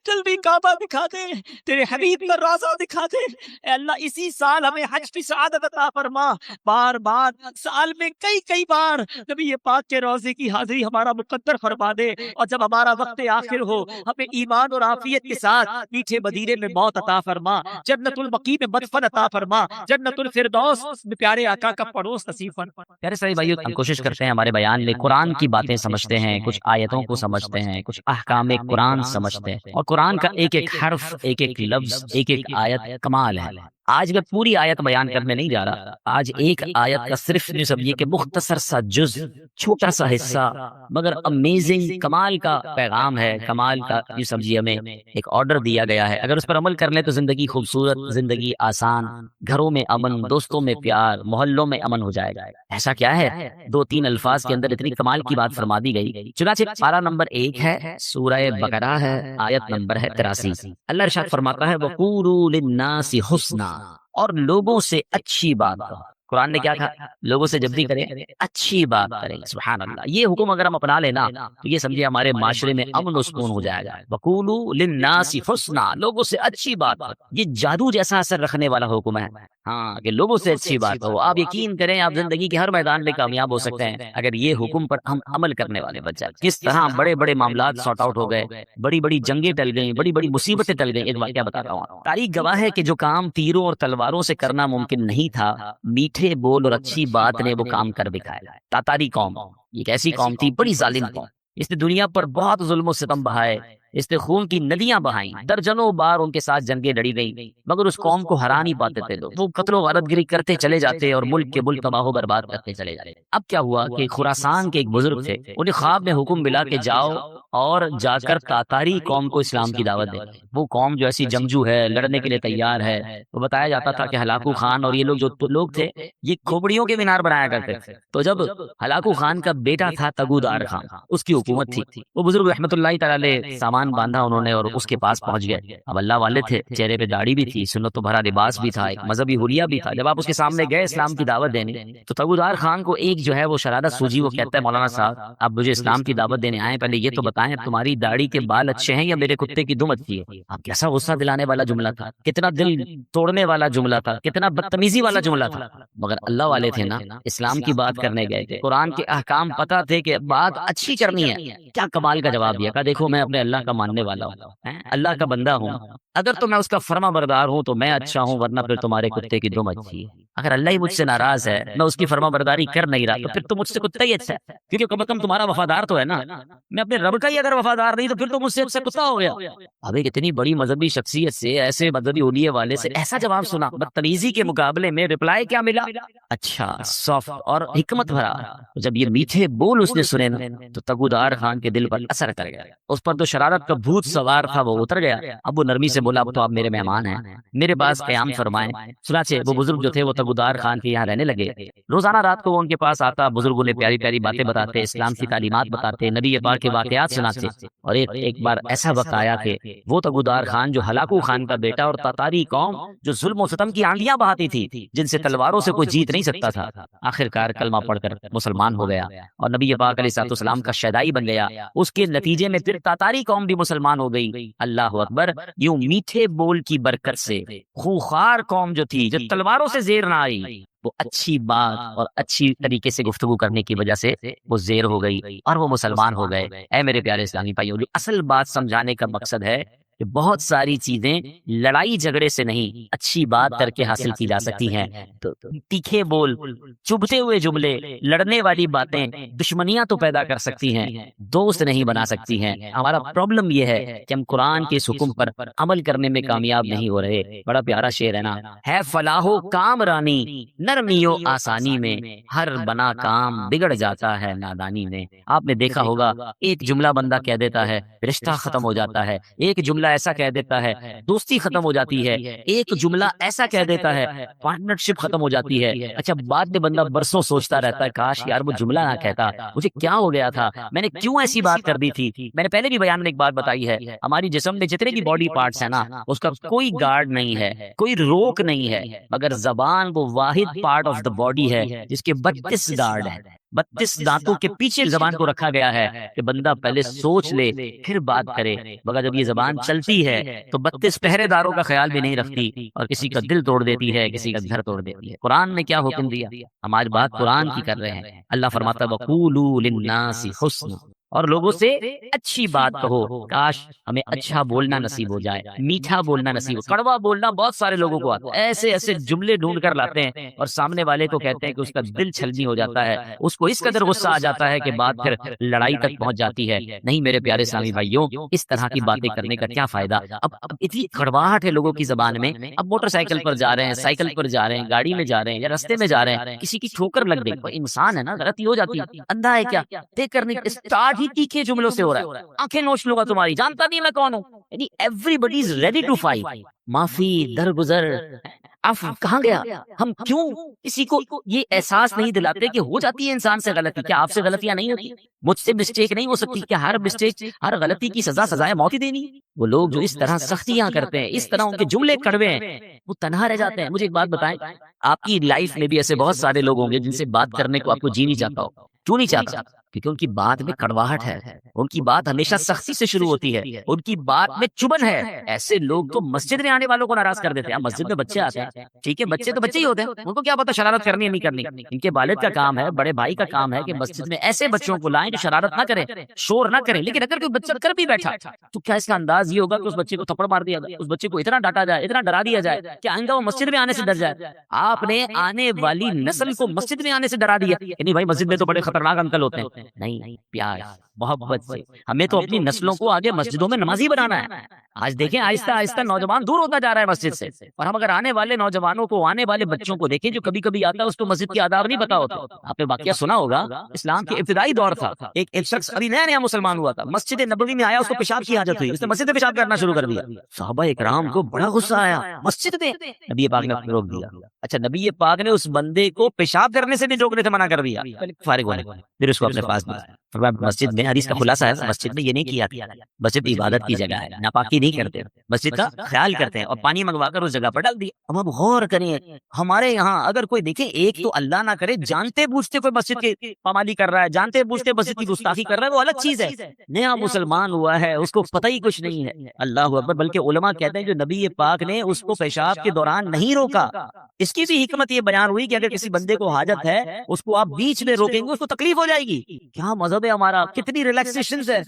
جلدی کعبہ دکھا دے، تیرے حبیب کا روضہ دکھا دے۔ اے اللہ اسی سال ہمیں حج کی سعادت عطا فرما، بار بار سال میں کئی بار نبی پاک کے روضے کی حاضری ہمارا مقدر فرما دے، اور جب ہمارا وقت آخر ہو ہمیں ایمان اور عافیت کے ساتھ میٹھے مدینے میں موت عطا فرما، جنت البقیع میں مدفن عطا فرما، جنت الفردوس میں پیارے آقا کا پڑوس نصیب فرما۔ پیارے سارے بھائیو ہم کوشش کرتے ہیں ہمارے بیان میں قرآن کی باتیں سمجھتے ہیں، کچھ آیتوں کو سمجھتے ہیں، کچھ احکام قرآن سمجھتے ہیں، اور قرآن کا ایک ایک حرف، ایک ایک لفظ، ایک ایک آیت کمال ہے۔ آج میں پوری آیت بیان کرنے نہیں جا رہا، آج ایک آیت کا صرف یہ سمجھیے کہ مختصر سا جز، چھوٹا سا حصہ مگر امیزنگ، کمال کا پیغام ہے، کمال کا یہ سمجھیے ہمیں ایک آرڈر دیا گیا ہے۔ اگر اس پر عمل کر لیں تو زندگی خوبصورت، زندگی آسان، گھروں میں امن، دوستوں میں پیار، محلوں میں امن ہو جائے گا۔ ایسا کیا ہے 2-3 الفاظ کے اندر اتنی کمال کی بات فرما دی گئی۔ چنانچہ پارہ نمبر 1 ہے، سورہ بقرہ ہے، آیت نمبر ہے 83۔ اللہ ارشاد فرماتا ہے وَقُولُوا لِلنَّاسِ حُسْنًا، اور لوگوں سے اچھی بات کہو۔ قرآن نے کیا کہا؟ لوگوں سے جب بھی کریں اچھی بات کریں۔ سبحان اللہ، یہ حکم اگر ہم اپنا لینا تو یہ سمجھے ہمارے معاشرے میں امن و سکون ہو جائے گا۔ وَقُولُوا لِلنَّاسِ حُسْنًا، لوگوں سے اچھی بات کرو۔ یہ جادو جیسا اثر رکھنے والا حکم ہے، ہاں، کہ لوگوں سے اچھی بات ہو۔ آپ یقین کریں آپ زندگی کے ہر میدان میں کامیاب ہو سکتے ہیں اگر یہ حکم پر ہم عمل کرنے والے بن جائیں۔ کس طرح بڑے بڑے معاملات سارٹ آؤٹ ہو گئے، بڑی بڑی جنگیں ٹل گئیں، بڑی بڑی مصیبتیں ٹل گئیں۔ ایک واقعہ بتاتا ہوں، تاریخ گواہ ہے کہ جو کام تیروں اور تلواروں سے کرنا ممکن نہیں تھا، میٹھے بول اور اچھی بات نے وہ کام کر دکھایا۔ تاتاری قوم، یہ ایک ایسی قوم تھی، بڑی ظالم قوم، اس نے دنیا پر بہت ظلم و ستم بہائے، اس نے خون کی ندیاں بہائیں، درجنوں بار ان کے ساتھ جنگیں لڑی گئیں، مگر اس قوم کو ہرا نہیں پاتے تھے لوگ، وہ قتل و غارت گری کرتے چلے جاتے اور ملک کے ملک تباہ و برباد کرتے چلے جاتے۔ اب کیا ہوا کہ خراسان کے ایک بزرگ تھے، انہیں خواب میں حکم ملا کہ جاؤ اور جا کر تاتاری قوم کو اسلام کی دعوت دے۔ وہ قوم جو ایسی جنگجو ہے، لڑنے کے لیے تیار ہے، تو بتایا جاتا تھا کہ ہلاکو خان اور یہ لوگ جو لوگ تھے یہ کھوپڑیوں کے مینار بنایا کرتے تھے۔ تو جب ہلاکو خان کا بیٹا تھا تگودار خان، اس کی حکومت تھی، وہ بزرگ رحمۃ اللہ تعالی علیہ سامان باندھا انہوں نے اور اس کے پاس پہنچ گئے۔ اب اللہ والے تھے، چہرے پہ داڑھی بھی تھی، سنت و بھرا لباس بھی تھا، ایک مذہبی حلیہ بھی تھا۔ جب آپ اس کے سامنے گئے اسلام کی دعوت دینے تو تگودار خان کو ایک جو ہے وہ شرارت سوجی، وہ کہتا ہے مولانا صاحب آپ مجھے اسلام کی دعوت دینے آئے، پہلے یہ تو بتائیں تمہاری داڑھی کے بال اچھے ہیں یا میرے کتے کی دم اچھی ہے؟ اب کیسا غصہ دلانے والا جملہ تھا، کتنا دل توڑنے والا جملہ تھا، کتنا بدتمیزی والا جملہ تھا، مگر اللہ والے تھے نا، اسلام کی بات کرنے گئے تھے، قرآن کے احکام پتہ تھے کہ بات اچھی کرنی ہے۔ کیا کمال کا جواب دیا، کہا دیکھو میں اپنے اللہ کا ماننے والا ہوں، اللہ کا بندہ ہوں، اگر تو میں اس کا فرما بردار ہوں تو میں اچھا ہوں، ورنہ پھر تمہارے کتے کی دم اچھی ہے۔ اگر اللہ ہی مجھ سے ناراض ہے، میں اس کی فرما برداری کر نہیں رہا، تو پھر تو مجھ سے کتا ہی اچھا ہے، کیونکہ کم از کم تمہارا وفادار تو ہے نا۔ میں اپنے رب کا ہی اگر وفادار نہیں تو پھر تو مجھ سے اچھا کتا ہو گیا۔ اب ایک اتنی بڑی مذہبی شخصیت سے، ایسے مذہبی اولیے والے سے ایسا جواب سنا، بدتمیزی کے مقابلے میں رپلائی کیا ملا؟ اچھا، سافٹ اور حکمت بھرا۔ جب یہ میٹھے بول اس نے سنے نا تو تگودار خان کے دل پر اثر کر گیا، اس پر جو شرارت کا بھوت سوار تھا وہ اتر گیا۔ اب وہ نرمی سے بولا اب تو آپ میرے مہمان ہیں، میرے پاس قیام فرمائیں۔ چنانچہ وہ بزرگ جو تھے وہ تگودار خان کے یہاں رہنے لگے۔ روزانہ رات کو وہ ان کے پاس آتا، بزرگوں نے پیاری پیاری باتیں بتاتے، اسلام کی تعلیمات بتاتے، نبی پاک کے واقعات سناتے۔ اور ایک بار ایسا وقت آیا کہ وہ تگودار خان جو ہلاکو خان کا بیٹا اور تاتاری قوم جو ظلم و ستم کی آندیاں بہاتی تھی، جن سے تلواروں سے کوئی جیت نہیں سکتا تھا، آخر کار کلمہ پڑھ کر مسلمان ہو گیا اور نبی پاک علیہ الصلوۃ والسلام کا شیدائی بن گیا۔ اس کے نتیجے میں پھر تاتاری قوم بھی مسلمان ہو گئی۔ اللہ اکبر! یوں میٹھے بول کی برکت سے خوخار قوم جو تھی، جو تلواروں سے زیر نہ آئی، وہ اچھی بات اور اچھی طریقے سے گفتگو کرنے کی وجہ سے وہ زیر ہو گئی اور وہ مسلمان ہو گئے۔ اے میرے پیارے اسلامی بھائیو، اصل بات سمجھانے کا مقصد ہے کہ بہت ساری چیزیں لڑائی جھگڑے سے نہیں، اچھی بات کر کے حاصل کی جا سکتی ہیں۔ تو تیکھے بول، چبھتے ہوئے جملے، لڑنے والی باتیں دشمنیاں تو پیدا کر سکتی ہیں، دوست نہیں بنا سکتی ہیں۔ ہمارا پرابلم یہ ہے کہ ہم قرآن کے اس حکم پر عمل کرنے میں کامیاب نہیں ہو رہے۔ بڑا پیارا شعر ہے نا، ہے فلاح و کام رانی نرمی و آسانی میں، ہر بنا کام بگڑ جاتا ہے نادانی میں۔ آپ نے دیکھا ہوگا ایک جملہ بندہ کہہ دیتا ہے رشتہ ختم ہو جاتا ہے، ایک جملہ ایسا کہہ دیتا ہے دوستی ختم ہو جاتی ہے، ایک جملہ ایسا کہہ دیتا ہے پارٹنرشپ ختم ہو جاتی ہے۔ اچھا، بعد میں بندہ برسوں سوچتا رہتا ہے کاش یار وہ جملہ نہ کہتا، مجھے کیا ہو گیا تھا، میں نے کیوں ایسی بات کر دی تھی۔ میں نے پہلے بھی بیان میں ایک بات بتائی ہے، ہماری جسم میں جتنے بھی باڈی پارٹس ہیں نا، اس کا کوئی گارڈ نہیں ہے، کوئی روک نہیں ہے، مگر زبان وہ واحد پارٹ آف دا باڈی ہے جس کے 32 گارڈ ہیں، 32 دانتوں کے پیچھے زبان کو رکھا گیا ہے کہ بندہ پہلے سوچ لے پھر بات کرے، مگر جب یہ زبان چلتی ہے تو 32 پہرے داروں کا خیال بھی نہیں رکھتی اور کسی کا دل توڑ دیتی ہے، کسی کا گھر توڑ دیتی ہے۔ قرآن نے کیا حکم دیا؟ ہماری بات قرآن کی کر رہے ہیں۔ اللہ فرماتا ہے وَقُولُوا لِلنَّاسِ حُسْنًا، اور لوگوں سے اچھی بات کہو۔ کاش ہمیں اچھا بولنا نصیب ہو جائے، میٹھا بولنا نصیب ہو۔ کڑوا بولنا بہت سارے لوگوں کو آتا ہے، ایسے ایسے جملے ڈھونڈ کر لاتے ہیں اور سامنے والے کو کہتے ہیں کہ اس کا دل چھلنی ہو جاتا ہے، اس کو اس قدر غصہ آ جاتا ہے کہ بات پھر لڑائی تک پہنچ جاتی ہے۔ نہیں میرے پیارے اسلامی بھائیوں، اس طرح کی باتیں کرنے کا کیا فائدہ؟ اب اتنی کڑواہٹ ہے لوگوں کی زبان میں، اب موٹر سائیکل پر جا رہے ہیں، سائیکل پر جا رہے ہیں، گاڑی میں جا رہے ہیں یا رستے میں جا رہے ہیں، کسی کی ٹھوکر لگ گئی، کوئی انسان ہے نا، غلطی ہو جاتی ہے، اندھا ہے کیا؟ دیکھ کر نہیں، اسٹارٹ ہی تیکھے جملوں سے ہو رہا ہے، آنکھیں نوچ لوں گا تمہاری، جانتا نہیں میں کون ہوں۔ یعنی everybody is ready to fight, معافی درگزر، عفو کہاں گیا؟ ہم کیوں کسی کو یہ احساس نہیں دلاتے کہ ہو جاتی ہے انسان سے غلطی؟ کیا آپ سے غلطیاں نہیں ہوتی؟ مجھ سے مسٹیک نہیں ہو سکتی؟ کیا ہر مسٹیک، ہر غلطی کی سزائے موت ہی دینی؟ وہ لوگ جو اس طرح سختیاں کرتے ہیں، اس طرح ان کے جملے کڑوے ہیں، وہ تنہا رہ جاتے ہیں۔ مجھے ایک بات بتائیں، آپ کی لائف میں بھی ایسے بہت سارے لوگ ہوں گے جن سے بات کرنے کو آپ کو جی نہیں چاہتا ہو۔ کیوں نہیں چاہتا؟ کیونکہ ان کی بات میں کڑواہٹ ہے، ان کی بات ہمیشہ سختی سے شروع ہوتی ہے، ان کی بات میں چبن ہے۔ ایسے لوگ تو مسجد میں آنے والوں کو ناراض کر دیتے ہیں۔ مسجد میں بچے آتے ہیں، ٹھیک ہے، بچے تو بچے ہی ہوتے ہیں، ان کو کیا پتا شرارت کرنی ہے نہیں کرنی۔ ان کے والد کا کام ہے، بڑے بھائی کا کام ہے کہ مسجد میں ایسے بچوں کو لائیں جو شرارت نہ کریں، شور نہ کریں۔ لیکن اگر کوئی بچہ کر بھی بیٹھا تو کیا اس کا انداز یہ ہوگا کہ اس بچے کو تھپڑ مار دیا جائے، اس بچے کو اتنا ڈانٹا جائے، اتنا ڈرا دیا جائے کہ آئندہ وہ مسجد میں آنے سے ڈر جائے؟ آپ نے آنے والی نسل کو مسجد میں آنے سے ڈرا دیا کہ نہیں بھائی مسجد میں تو بڑے خطرناک انکل ہوتے ہیں، نہیں، پیار محبت سے. ہمیں تو اپنی نسلوں کو آگے مسجدوں میں نمازی بنانا ہے. آج دیکھیں آہستہ آہستہ نوجوان دور ہوتا جا رہا ہے مسجد سے، اور ہم اگر آنے والے نوجوانوں کو، آنے والے بچوں کو دیکھیں جو کبھی کبھی آتا ہے اس کو مسجد کے آداب نہیں پتا ہوتا. آپ نے واقعہ سنا ہوگا، اسلام کے ابتدائی دور تھا، ایک شخص ابھی نیا نیا مسلمان ہوا تھا، مسجد نبوی میں آیا، اس کو پیشاب کی حاجت ہوئی، اس نے مسجد میں پیشاب کرنا شروع کر دیا. صحابہ اکرام کو بڑا غصہ آیا، مسجد میں. نبی پاک نے روک دیا. اچھا، نبی پاک نے اس بندے کو پیشاب کرنے سے بھی روکنے سے منع کر دیا، فارغ ہونے. پھر اس کو اپنے پاس بلایا. مسجد میں، حدیث کا خلاصہ ہے، مسجد میں یہ نہیں کیا. مسجد عبادت کی جگہ ہے، ناپاکی نہیں کرتے، مسجد کا خیال کرتے ہیں، اور پانی منگوا کر اس جگہ پر ڈال دیا. اب آپ غور کریں، ہمارے یہاں اگر کوئی دیکھیں، ایک تو اللہ نہ کرے جانتے بوجھتے کوئی مسجد کی پامالی کر رہا ہے، جانتے بوجھتے مسجد کی گستاخی کر رہا ہے، وہ الگ چیز ہے. نیا مسلمان ہوا ہے، اس کو پتہ ہی کچھ نہیں ہے، اللہ اکبر. بلکہ علماء کہتے ہیں جو نبی پاک نے اس کو پیشاب کے دوران نہیں روکا، اس کی بھی حکمت یہ بیان ہوئی کہ اگر کسی بندے کو حاجت ہے، اس کو آپ بیچ میں روکیں گے، اس کو تکلیف ہو جائے گی. کیا مذہب ہے ہمارا، کتنی ریلیکسیشنز ہے.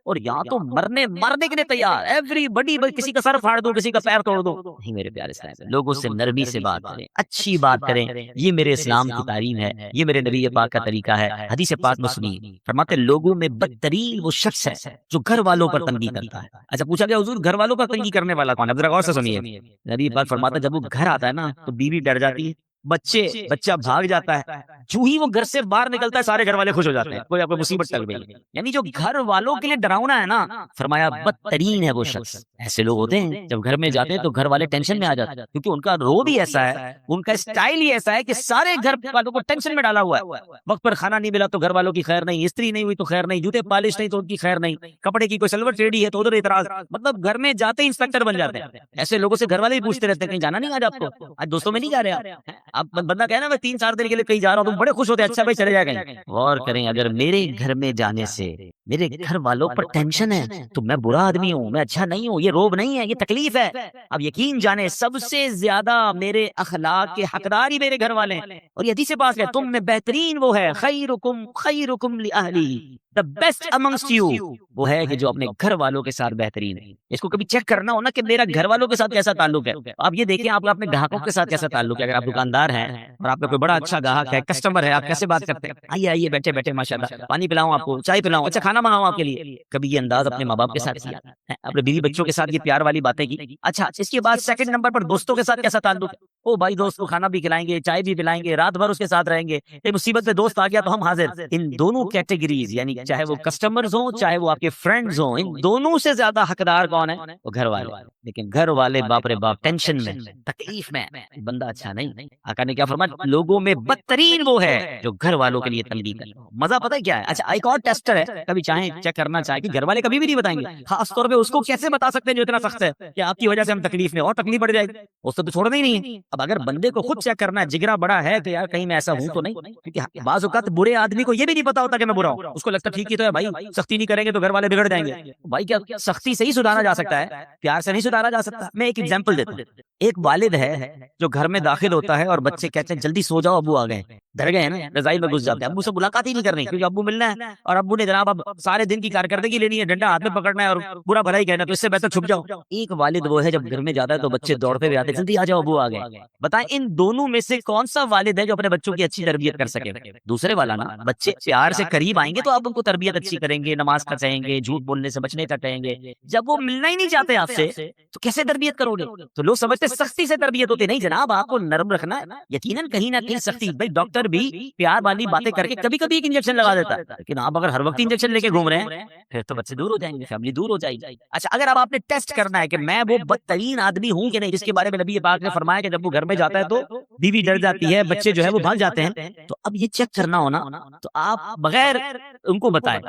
اور یہاں تو مرنے کے لیے تیار، ایوری بڈی، کسی کا سر پھاڑ دو، کسی کا پیر توڑ دو. نہیں میرے پیارے اسلام، لوگوں سے نرمی سے بات کریں، اچھی بات کریں. یہ میرے اسلام کی تعلیم ہے، یہ میرے نبی پاک کا طریقہ ہے. حدیث پاک میں سنیے، فرماتے لوگوں میں بدترین وہ شخص ہے جو گھر والوں پر تنگی کرتا ہے. اچھا، پوچھا گیا حضور گھر والوں پر تنگی کرنے والا کون ہے؟ ذرا غور سے سنیے. نبی پاک فرماتا جب وہ گھر آتا ہے نا تو بیوی ڈر جاتی ہے، بچہ بھاگ جاتا ہے، جو ہی وہ گھر سے باہر نکلتا ہے سارے گھر والے خوش ہو جاتے ہیں، کوئی آپ کو مصیبت ٹل گئی. یعنی جو گھر والوں کے لیے ڈراؤنا ہے نا، فرمایا بدترین ہے وہ شخص. ایسے لوگ ہوتے ہیں جب گھر میں جاتے ہیں تو گھر والے ٹینشن میں آ جاتے ہیں، کیونکہ ان کا رو بھی ایسا ہے، ان کا اسٹائل ہی ایسا ہے کہ سارے گھر والوں کو ٹینشن میں ڈالا ہوا ہے. وقت پر کھانا نہیں ملا تو گھر والوں کی خیر نہیں، استری نہیں ہوئی تو خیر نہیں، جوتے پالش نہیں تو ان کی خیر نہیں، کپڑے کی کوئی سلور ٹیڑھی ہے تو ادھر اعتراض. مطلب گھر میں جاتے ہی انسپیکٹر بن جاتے ہیں. ایسے لوگوں سے گھر والے بھی پوچھتے رہتے ہیں کہیں جانا نہیں آج آپ کو، آج دوستوں میں نہیں جا رہے آپ بندہ کہنا میں 3-4 دن کے لیے کہیں جا رہا ہوں، تم بڑے خوش ہوتے ہیں، اچھا بھائی چلے جائے کہیں. غور کریں، اگر میرے گھر میں جانے سے میرے گھر والوں پر ٹینشن ہے تو میں برا آدمی ہوں، میں اچھا نہیں ہوں. یہ روب نہیں ہے، یہ تکلیف ہے. اب یقین جانے سب سے زیادہ میرے اخلاق کے حقدار ہی میرے گھر والے ہیں. اور یہ حدیث پاک ہے، تم میں بہترین وہ ہے، خیرکم لأہلی، the best amongst you، وہ ہے کہ جو اپنے گھر والوں کے ساتھ بہترین ہے. اس کو کبھی چیک کرنا ہو نا کہ میرا گھر والوں کے ساتھ کیسا تعلق ہے. آپ یہ دیکھیں آپ اپنے گاہکوں کے ساتھ کیسا تعلق ہے. اگر آپ دکاندار ہیں اور آپ کا کوئی بڑا اچھا گاہک ہے، کسٹمر ہے، آپ کیسے بات کرتے ہیں؟ آئیے بیٹھے بیٹھے ماشاءاللہ، پانی پلاؤں آپ کو، چائے پلاؤں، اچھا کھانا منگاؤں آپ کے لیے. کبھی یہ انداز اپنے ماں باپ کے ساتھ کیا، اپنے بیوی بچوں کے ساتھ یہ پیار والی باتیں کی. اچھا، اس کے بعد سیکنڈ نمبر پر دوستوں کے ساتھ کیسا تعلق ہے؟ او بھائی دوست کو کھانا بھی کھلائیں گے، چائے بھی پلائیں گے، رات بھر اس کے ساتھ رہیں گے، ایک مصیبت میں دوست آ گیا تو ہم حاضر. ان دونوں کیٹیگریز، یعنی چاہے وہ کسٹمرز ہوں چاہے وہ آپ کے فرینڈز ہوں، ان دونوں سے زیادہ حقدار کون ہے؟ وہ گھر والے. لیکن گھر والے باپ رے باپ ٹینشن میں، تکلیف میں، بندہ اچھا نہیں. آقا نے کیا فرمایا؟ لوگوں میں بدترین وہ ہے جو گھر والوں کے لیے تنگی کرے. مزہ پتہ ہے کیا ہے؟ اچھا، ایک اور ٹیسٹر ہے، کبھی چاہیں چیک کرنا چاہیں کہ گھر والے کبھی بھی نہیں بتائیں گے، خاص طور پہ اس کو کیسے بتا سکتے ہیں جو اتنا سخت ہے کہ آپ کی وجہ سے ہم تکلیف میں اور تکلیف بڑھ جائے گی، اس سے تو چھوڑنا ہی نہیں ہے. اب اگر بندے کو خود چیک کرنا ہے، جگرا بڑا ہے کہ یار کہیں میں ایسا ہوں تو نہیں، کیونکہ بعض اوقات برے آدمی کو یہ بھی نہیں پتا ہوتا کہ میں برا ہوں، اس کو لگتا ٹھیک ہی تو ہے بھائی، سختی نہیں کریں گے تو گھر والے بگڑ جائیں گے. بھائی کیا سختی سے ہی سدھارا جا سکتا ہے، پیار سے نہیں سدھارا جا سکتا. میں ایک ایگزامپل دیتا ہوں. ایک والد ہے جو گھر میں داخل ہوتا ہے اور بچے کہتے ہیں جلدی سو جاؤ، ابو آ گئے، ڈر گئے ہیں نا، رضائی میں گھس جاتے ہیں، ابو سے ملاقات ہی نہیں کرنی کیونکہ ابو ملنا ہے، اور ابو نے جناب اب سارے دن کی کارکردگی لینی ہے، ڈنڈا ہاتھ میں پکڑنا ہے اور برا بھلا ہی کہنا، تو اس سے بہتر چھپ جاؤ. ایک والد وہ ہے جب گھر میں جاتا ہے تو بچے دوڑتے ہوئے آتے ہیں، جلدی آ جاؤ ابو آ گئے. بتائیں ان دونوں میں سے کون سا والد ہے جو اپنے بچوں کی اچھی تربیت کر سکے؟ دوسرے والا نا. بچے پیار سے قریب آئیں گے تو آپ ان کو تربیت اچھی کریں گے، نماز کا چاہیں گے، جھوٹ بولنے سے بچنے کا کہیں گے. جب وہ ملنا ہی نہیں چاہتے آپ سے تو کیسے تربیت کرو گے؟ تو لوگ سمجھتے سختی سے تربیت ہوتی. نہیں جناب، آپ کو نرم رکھنا ہے. یقیناً کہیں نہ کہیں سختی، بھائی ڈاکٹر بھی پیار والی باتیں کر کے کبھی کبھی ایک انجیکشن لگا دیتا ہے، لیکن آپ اگر ہر وقت انجیکشن لے کے گھوم رہے ہیں پھر تو بچے دور ہو جائیں گے، فیملی دور ہو جائے گی. اچھا، اگر اب آپ نے ٹیسٹ کرنا ہے کہ میں وہ بدترین آدمی ہوں کہ نہیں جس کے بارے میں نبی پاک نے فرمایا کہ جب وہ گھر میں جاتا ہے تو بیوی ڈر جاتی ہے، بچے جو ہے وہ بھاگ جاتے ہیں، تو اب یہ چیک کرنا ہونا تو آپ بغیر ان کو بتائیں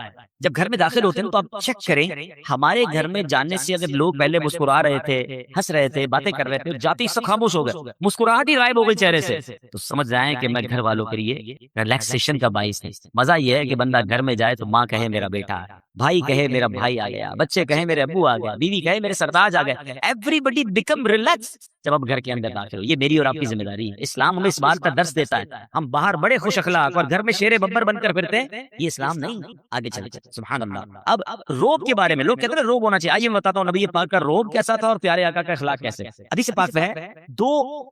جب گھر میں داخل ہوتے ہیں تو آپ چیک کریں. ہمارے گھر میں جانے سے اگر لوگ پہلے مسکرا رہے تھے، ہنس رہے تھے، باتیں کر رہے تھے، جاتے ہی سب خاموش ہو گئے، مسکراہٹ ہی غائب ہو گئی چہرے سے، تو سمجھ جائیں کہ میں گھر والوں کے لیے ریلیکسیشن کا باعث ہے. مزہ یہ ہے کہ بندہ گھر میں جائے تو ماں کہے میرا بیٹا، بھائی کہے میرا بھائی آ گیا، بچے کہے میرے ابو آ گیا، بیوی کہے میرے سرداج آ گئے، ایوری بڈی بیکم ریلیکس جب آپ گھر کے اندر داخل ہو. یہ میری اور آپ کی ذمہ داری ہے. اسلام ہمیں اس بات کا درس دیتا ہے. ہم باہر بڑے خوش اخلاق اور گھر میں شیر ببر بن کر پھرتے ہیں، یہ اسلام نہیں. آگے چلے سبحان اللہ. اب روب کے بارے میں لوگ کہتے ہیں روب ہونا چاہیے، آئیے میں بتاتا ہوں نبی پاک کا روب کیسا تھا اور پیارے آقا کا اخلاق کیسے. حدیث پاک میں ہے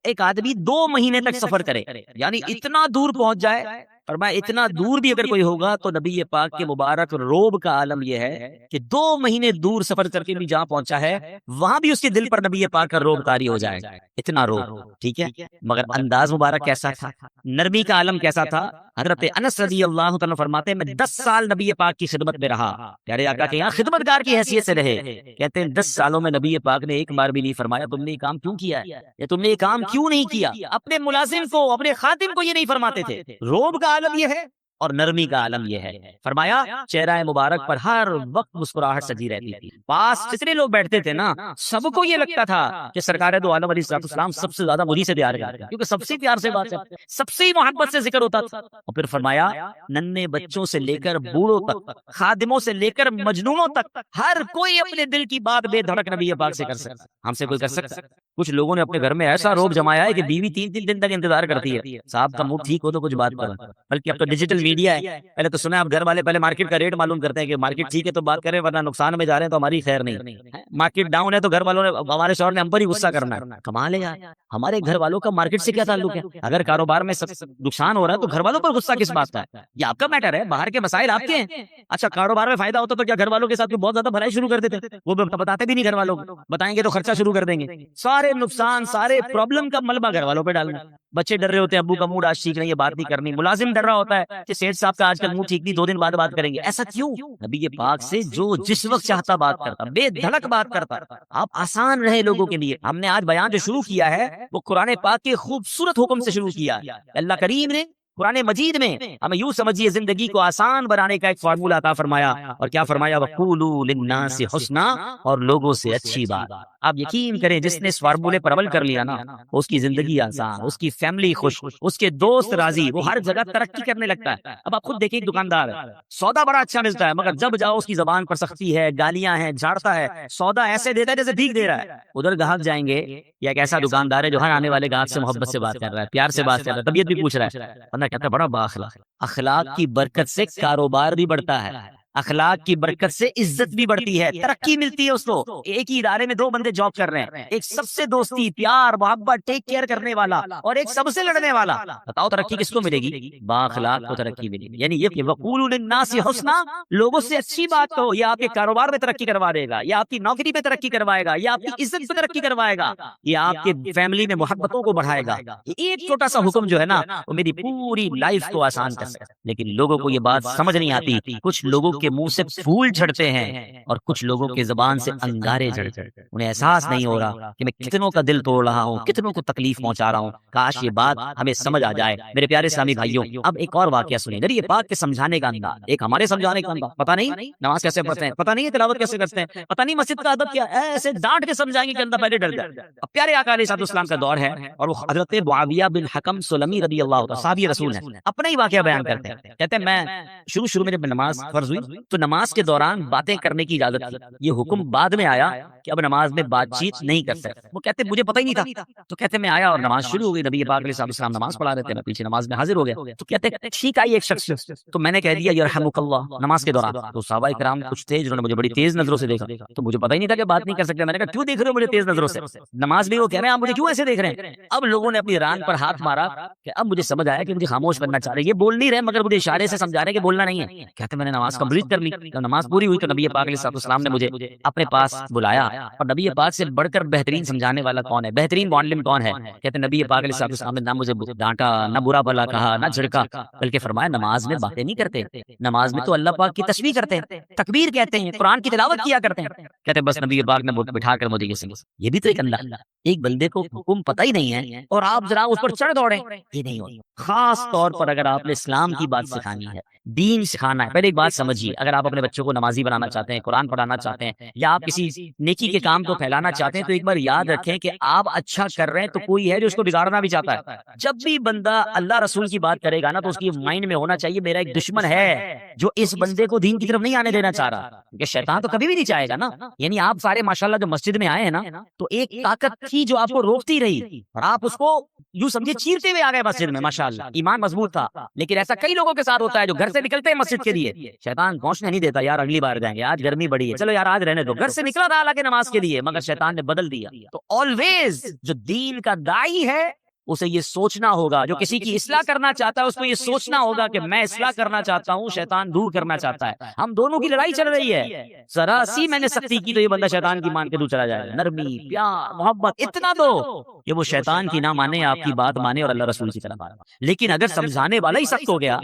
ایک آدمی 2 مہینے تک سفر کرے، یعنی اتنا دور پہنچ جائے فرمایا اتنا دور بھی اگر کوئی ہوگا تو نبی پاک کے مبارک روب کا عالم یہ ہے کہ 2 مہینے دور سفر کر کے بھی جہاں پہنچا ہے وہاں بھی اس کے دل پر نبی پاک کا روب طاری ہو جائے گا، اتنا روب، ٹھیک ہے؟ مگر انداز مبارک کیسا تھا، نرمی کا عالم کیسا تھا؟ حضرت انس رضی اللہ تعالیٰ فرماتے ہیں میں 10 سال نبی پاک کی خدمت میں رہا، پیارے آقا کے یہاں خدمتگار کی حیثیت سے رہے، کہتے ہیں 10 سالوں میں نبی پاک نے ایک بار بھی نہیں فرمایا تم نے یہ کام کیوں کیا ہے یا تم نے یہ کام کیوں نہیں کیا، اپنے ملازم کو، اپنے خادم کو یہ نہیں فرماتے تھے۔ روب کا عالم یہ ہے اور نرمی کا عالم یہ ہے۔ فرمایا چہرہ مبارک پر ہر وقت مسکراہٹ سجی رہتی تھی، پاس جتنے لوگ بیٹھتے تھے نا سب کو یہ لگتا تھا کہ سرکار دو عالم علیہ السلام سب سے زیادہ مجھے سے پیار کرتے ہیں، کیونکہ سب سے پیار سے بات ہے، سب سے محبت سے ذکر ہوتا تھا۔ اور پھر فرمایا ننھے بچوں سے لے کر بوڑھوں تک، خادموں سے لے کر مجنونوں تک، ہر کوئی اپنے دل کی بات بے دھڑک نبی پاک سے کر سکتا، ہم سے کوئی کر سکتا؟ کچھ لوگوں نے اپنے گھر میں ایسا روب جمایا ہے کہ بیوی 3 دن تک انتظار کرتی ہے، صاحب کا موڈ ٹھیک ہو تو کچھ بات کرو، بلکہ اب تو ڈیجیٹل میڈیا ہے، پہلے تو سنا اب گھر والے پہلے مارکیٹ کا ریٹ معلوم کرتے ہیں کہ مارکیٹ ٹھیک ہے تو بات کریں ورنہ نقصان میں جا رہے ہیں تو ہماری خیر نہیں، مارکیٹ ڈاؤن ہے تو گھر والوں نے، ہمارے شوہر نے ہم پر ہی غصہ کرنا ہے۔ کمال ہے یار، ہمارے گھر والوں کا مارکیٹ سے کیا تعلق ہے؟ اگر کاروبار میں نقصان ہو رہا ہے تو گھر والوں پر غصہ کس بات کا ہے؟ یہ آپ کا میٹر ہے، باہر کے مسائل آپ کے ہیں۔ اچھا کاروبار میں فائدہ ہوتا تو کیا گھر والوں کے ساتھ بہت زیادہ بھلائی شروع کر دیتے؟ وہ بتاتے بھی نہیں گھر والوں کو، بتائیں گے تو خرچہ شروع کر دیں گے، سارے نقصان سارے پرابلم کا ملبہ گھر والوں پہ ڈالنا۔ بچے ڈر رہے ہوتے ہیں ابو کا موڈ آج ٹھیک نہیں ہے بات نہیں کرنی، ملازم ڈر رہا ہوتا ہے کہ سیٹھ صاحب کا آج کل موڈ ٹھیک نہیں 2 دن بعد بات کریں گے، ایسا کیوں؟ نبی یہ پاک سے جو جس وقت چاہتا بات کرتا، بے دھڑک بات کرتا، آپ آسان رہے لوگوں کے لیے۔ ہم نے آج بیان جو شروع کیا ہے وہ قرآن پاک کے خوبصورت حکم سے شروع کیا ہے۔ اللہ کریم نے قرآن مجید میں ہمیں یوں سمجھیے زندگی کو آسان بنانے کا ایک فارمولہ عطا فرمایا، اور کیا فرمایا؟ وَقُولُوا لِلنَّاسِ حُسْنًا، اور لوگوں سے اچھی بات۔ آپ یقین کریں جس نے اس فارمولے پر عمل کر لیا نا اس کی زندگی آسان، اس کی فیملی خوش، اس کے دوست راضی، وہ ہر جگہ ترقی کرنے لگتا ہے۔ اب آپ خود دیکھیں ایک دکاندار ہے، سودا بڑا اچھا ملتا ہے مگر جب جاؤ اس کی زبان پر سختی ہے، گالیاں ہیں، جھاڑتا ہے، سودا ایسے دیتا ہے جیسے بھیک دے رہا ہے۔ ادھر گاہک جائیں گے یا ایک ایسا دکاندار ہے جو ہر آنے والے گاہک سے محبت سے بات کر رہا ہے، پیار سے بات کر رہا ہے، طبیعت بھی پوچھ رہا ہے، ورنہ کہتا ہے بڑا بااخلاق۔ اخلاق کی برکت سے کاروبار بھی بڑھتا ہے، اخلاق کی برکت سے عزت بھی بڑھتی ہے، ترقی ملتی ہے اس کو۔ ایک ہی ادارے میں 2 بندے جاب کر رہے ہیں، ایک سب سے دوستی، پیار، محبت، ٹیک کیئر کرنے والا، اور ایک سب سے لڑنے والا، بتاؤ ترقی کس کو ملے گی؟ با اخلاق کو ترقی ملے گی۔ یعنی یہ کہ وَقُولُوا لِلنَّاسِ حُسْنًا، لوگوں سے اچھی بات کہو، یہ آپ کے کاروبار میں ترقی کروا دے گا، یہ آپ کی نوکری پہ ترقی کروائے گا، یہ آپ کی عزت پہ ترقی کروائے گا، یہ آپ کے فیملی میں محبتوں کو بڑھائے گا۔ ایک چھوٹا سا حکم جو ہے نا وہ میری پوری لائف کو آسان کر سکتا ہے، لیکن لوگوں کو یہ بات سمجھ نہیں آتی۔ کچھ لوگوں کے منہ سے پھول جھڑتے ہیں اور کچھ لوگوں کے زبان سے انگارے جھڑتے ہیں، انہیں احساس نہیں ہو رہا کہ میں کتنوں کا دل توڑ رہا ہوں، کتنوں کو تکلیف پہنچا رہا ہوں۔ کاش یہ بات ہمیں سمجھ آ جائے۔ میرے پیارے اسلامی بھائیوں، اب ایک اور واقعہ سنیں، نبی پاک کے سمجھانے کا انداز، ایک ہمارے سمجھانے کا انداز، پتہ نہیں نماز کیسے پڑھتے ہیں، پتہ نہیں تلاوت کیسے کرتے ہیں، پتہ نہیں مسجد کا ادب کیا، ایسے ڈانٹ کے سمجھائیں گے کہ اندر پہلے ڈر جائے۔ اب پیارے آقا علیہ السلام کا دور ہے اور وہ حضرت معاویہ بن حکم سلمی رضی اللہ عنہ صحابی رسول ہیں، اپنا ہی واقعہ بیان کرتے ہیں۔ کہتے ہیں میں شروع میں جب نماز فرض ہوئی تو نماز کے دوران باتیں کرنے کی اجازت تھی، یہ حکم بعد میں آیا کہ اب نماز میں بات چیت نہیں کر سکتے۔ وہ کہتے مجھے پتہ ہی نہیں تھا، تو کہتے میں آیا اور نماز شروع ہو گئی، نبی پاک علیہ السلام نماز پڑھا رہے تھے، میں پیچھے نماز میں حاضر ہو گیا، تو کہتے ٹھیک آئی ایک شخص، تو میں نے کہہ دیا یرحمک اللہ نماز کے دوران، تو صحابہ کرام کچھ تھے جنہوں نے مجھے بڑی تیز نظروں سے دیکھا، تو مجھے پتہ ہی نہیں تھا کہ بات نہیں کر سکتے۔ میں نے کہا کیوں دیکھ رہے ہو مجھے تیز نظروں سے؟ نماز میں وہ کہہ رہے ہیں آپ مجھے کیوں ایسے دیکھ رہے ہیں؟ اب لوگوں نے اپنی ران پر ہاتھ مارا کہ اب مجھے سمجھ آیا کہ مجھے خاموش کرنا چاہ رہے، یہ بول نہیں رہے مگر مجھے اشارے سے سمجھا رہے کہ بولنا نہیں ہے۔ کہتے میں نے نماز کمپلیٹ کر لی، جب نماز پوری ہوئی تو نبی پاک علیہ السلام نے مجھے اپنے پاس بلایا، اور نبی پاک سے بڑھ کر بہترین سمجھانے والا کون ہے، بہترین معلم کون ہے؟ کہتے نبی پاک علیہ السلام نے نہ مجھے ڈانٹا، نہ برا بھلا کہا، نہ جھڑکا، بلکہ فرمایا نماز میں باتیں نہیں کرتے، نماز میں تو اللہ پاک کی تسبیح کرتے ہیں، تکبیر کہتے ہیں، قرآن کی تلاوت کیا کرتے ہیں۔ کہتے بس نبی پاک نے بٹھا کر مجھے یہ بھی تو ایک اللہ، ایک بندے کو حکم پتہ ہی نہیں ہے اور آپ ذرا اس پر چڑھ دوڑیں، یہ نہیں ہوتا۔ خاص طور پر اگر آپ نے اسلام کی بات سکھانی ہے، دین سکھانا ہے، پہلے ایک بات سمجھیے، اگر آپ اپنے بچوں کو نمازی بنانا چاہتے ہیں، قرآن پڑھانا چاہتے ہیں، یا آپ کسی نیکی کے کام کو پھیلانا چاہتے ہیں، تو ایک بار یاد رکھیں کہ آپ اچھا کر رہے ہیں تو کوئی ہے جو اس کو بگاڑنا بھی چاہتا ہے۔ جب بھی بندہ اللہ رسول کی بات کرے گا نا تو اس کی مائنڈ میں ہونا چاہیے میرا ایک دشمن ہے جو اس بندے کو دین کی طرف نہیں آنے دینا چاہ رہا، کیونکہ شیطان تو کبھی بھی نہیں چاہے گا نا۔ یعنی آپ سارے ماشاءاللہ جو مسجد میں آئے ہیں نا تو ایک طاقت تھی جو آپ کو روکتی رہی اور آپ اس کو یوں سمجھے چیرتے ہوئے آ گئے مسجد میں، ماشاءاللہ ایمان مضبوط تھا۔ لیکن ایسا کئی لوگوں کے ساتھ ہوتا ہے جو گھر سے نکلتے ہیں مسجد کے لیے، شیطان پہنچنے نہیں دیتا، یار اگلی بار جائیں گے، آج گرمی بڑی ہے، چلو یار آج رہنے دو، گھر سے نکلا تھا حالانکہ نماز کے لیے، مگر شیطان نے بدل دیا۔ تو آلویز جو دین کا داعی ہے اسے یہ سوچنا ہوگا، جو کسی کی اصلاح کرنا چاہتا ہے اس کو یہ سوچنا ہوگا کہ میں اصلاح کرنا چاہتا ہوں، شیطان دور کرنا چاہتا ہے. ہم دونوں کی لڑائی چل رہی ہے. ذرا سی میں نے سختی کی تو یہ بندہ شیطان کی مان کے دور چلا جائے گا. نرمی، پیار، محبت اتنا دو کہ وہ شیطان کی نہ مانے، آپ کی بات مانے اور اللہ رسول کی طرف آئے. لیکن اگر سمجھانے والا ہی سخت ہو گیا،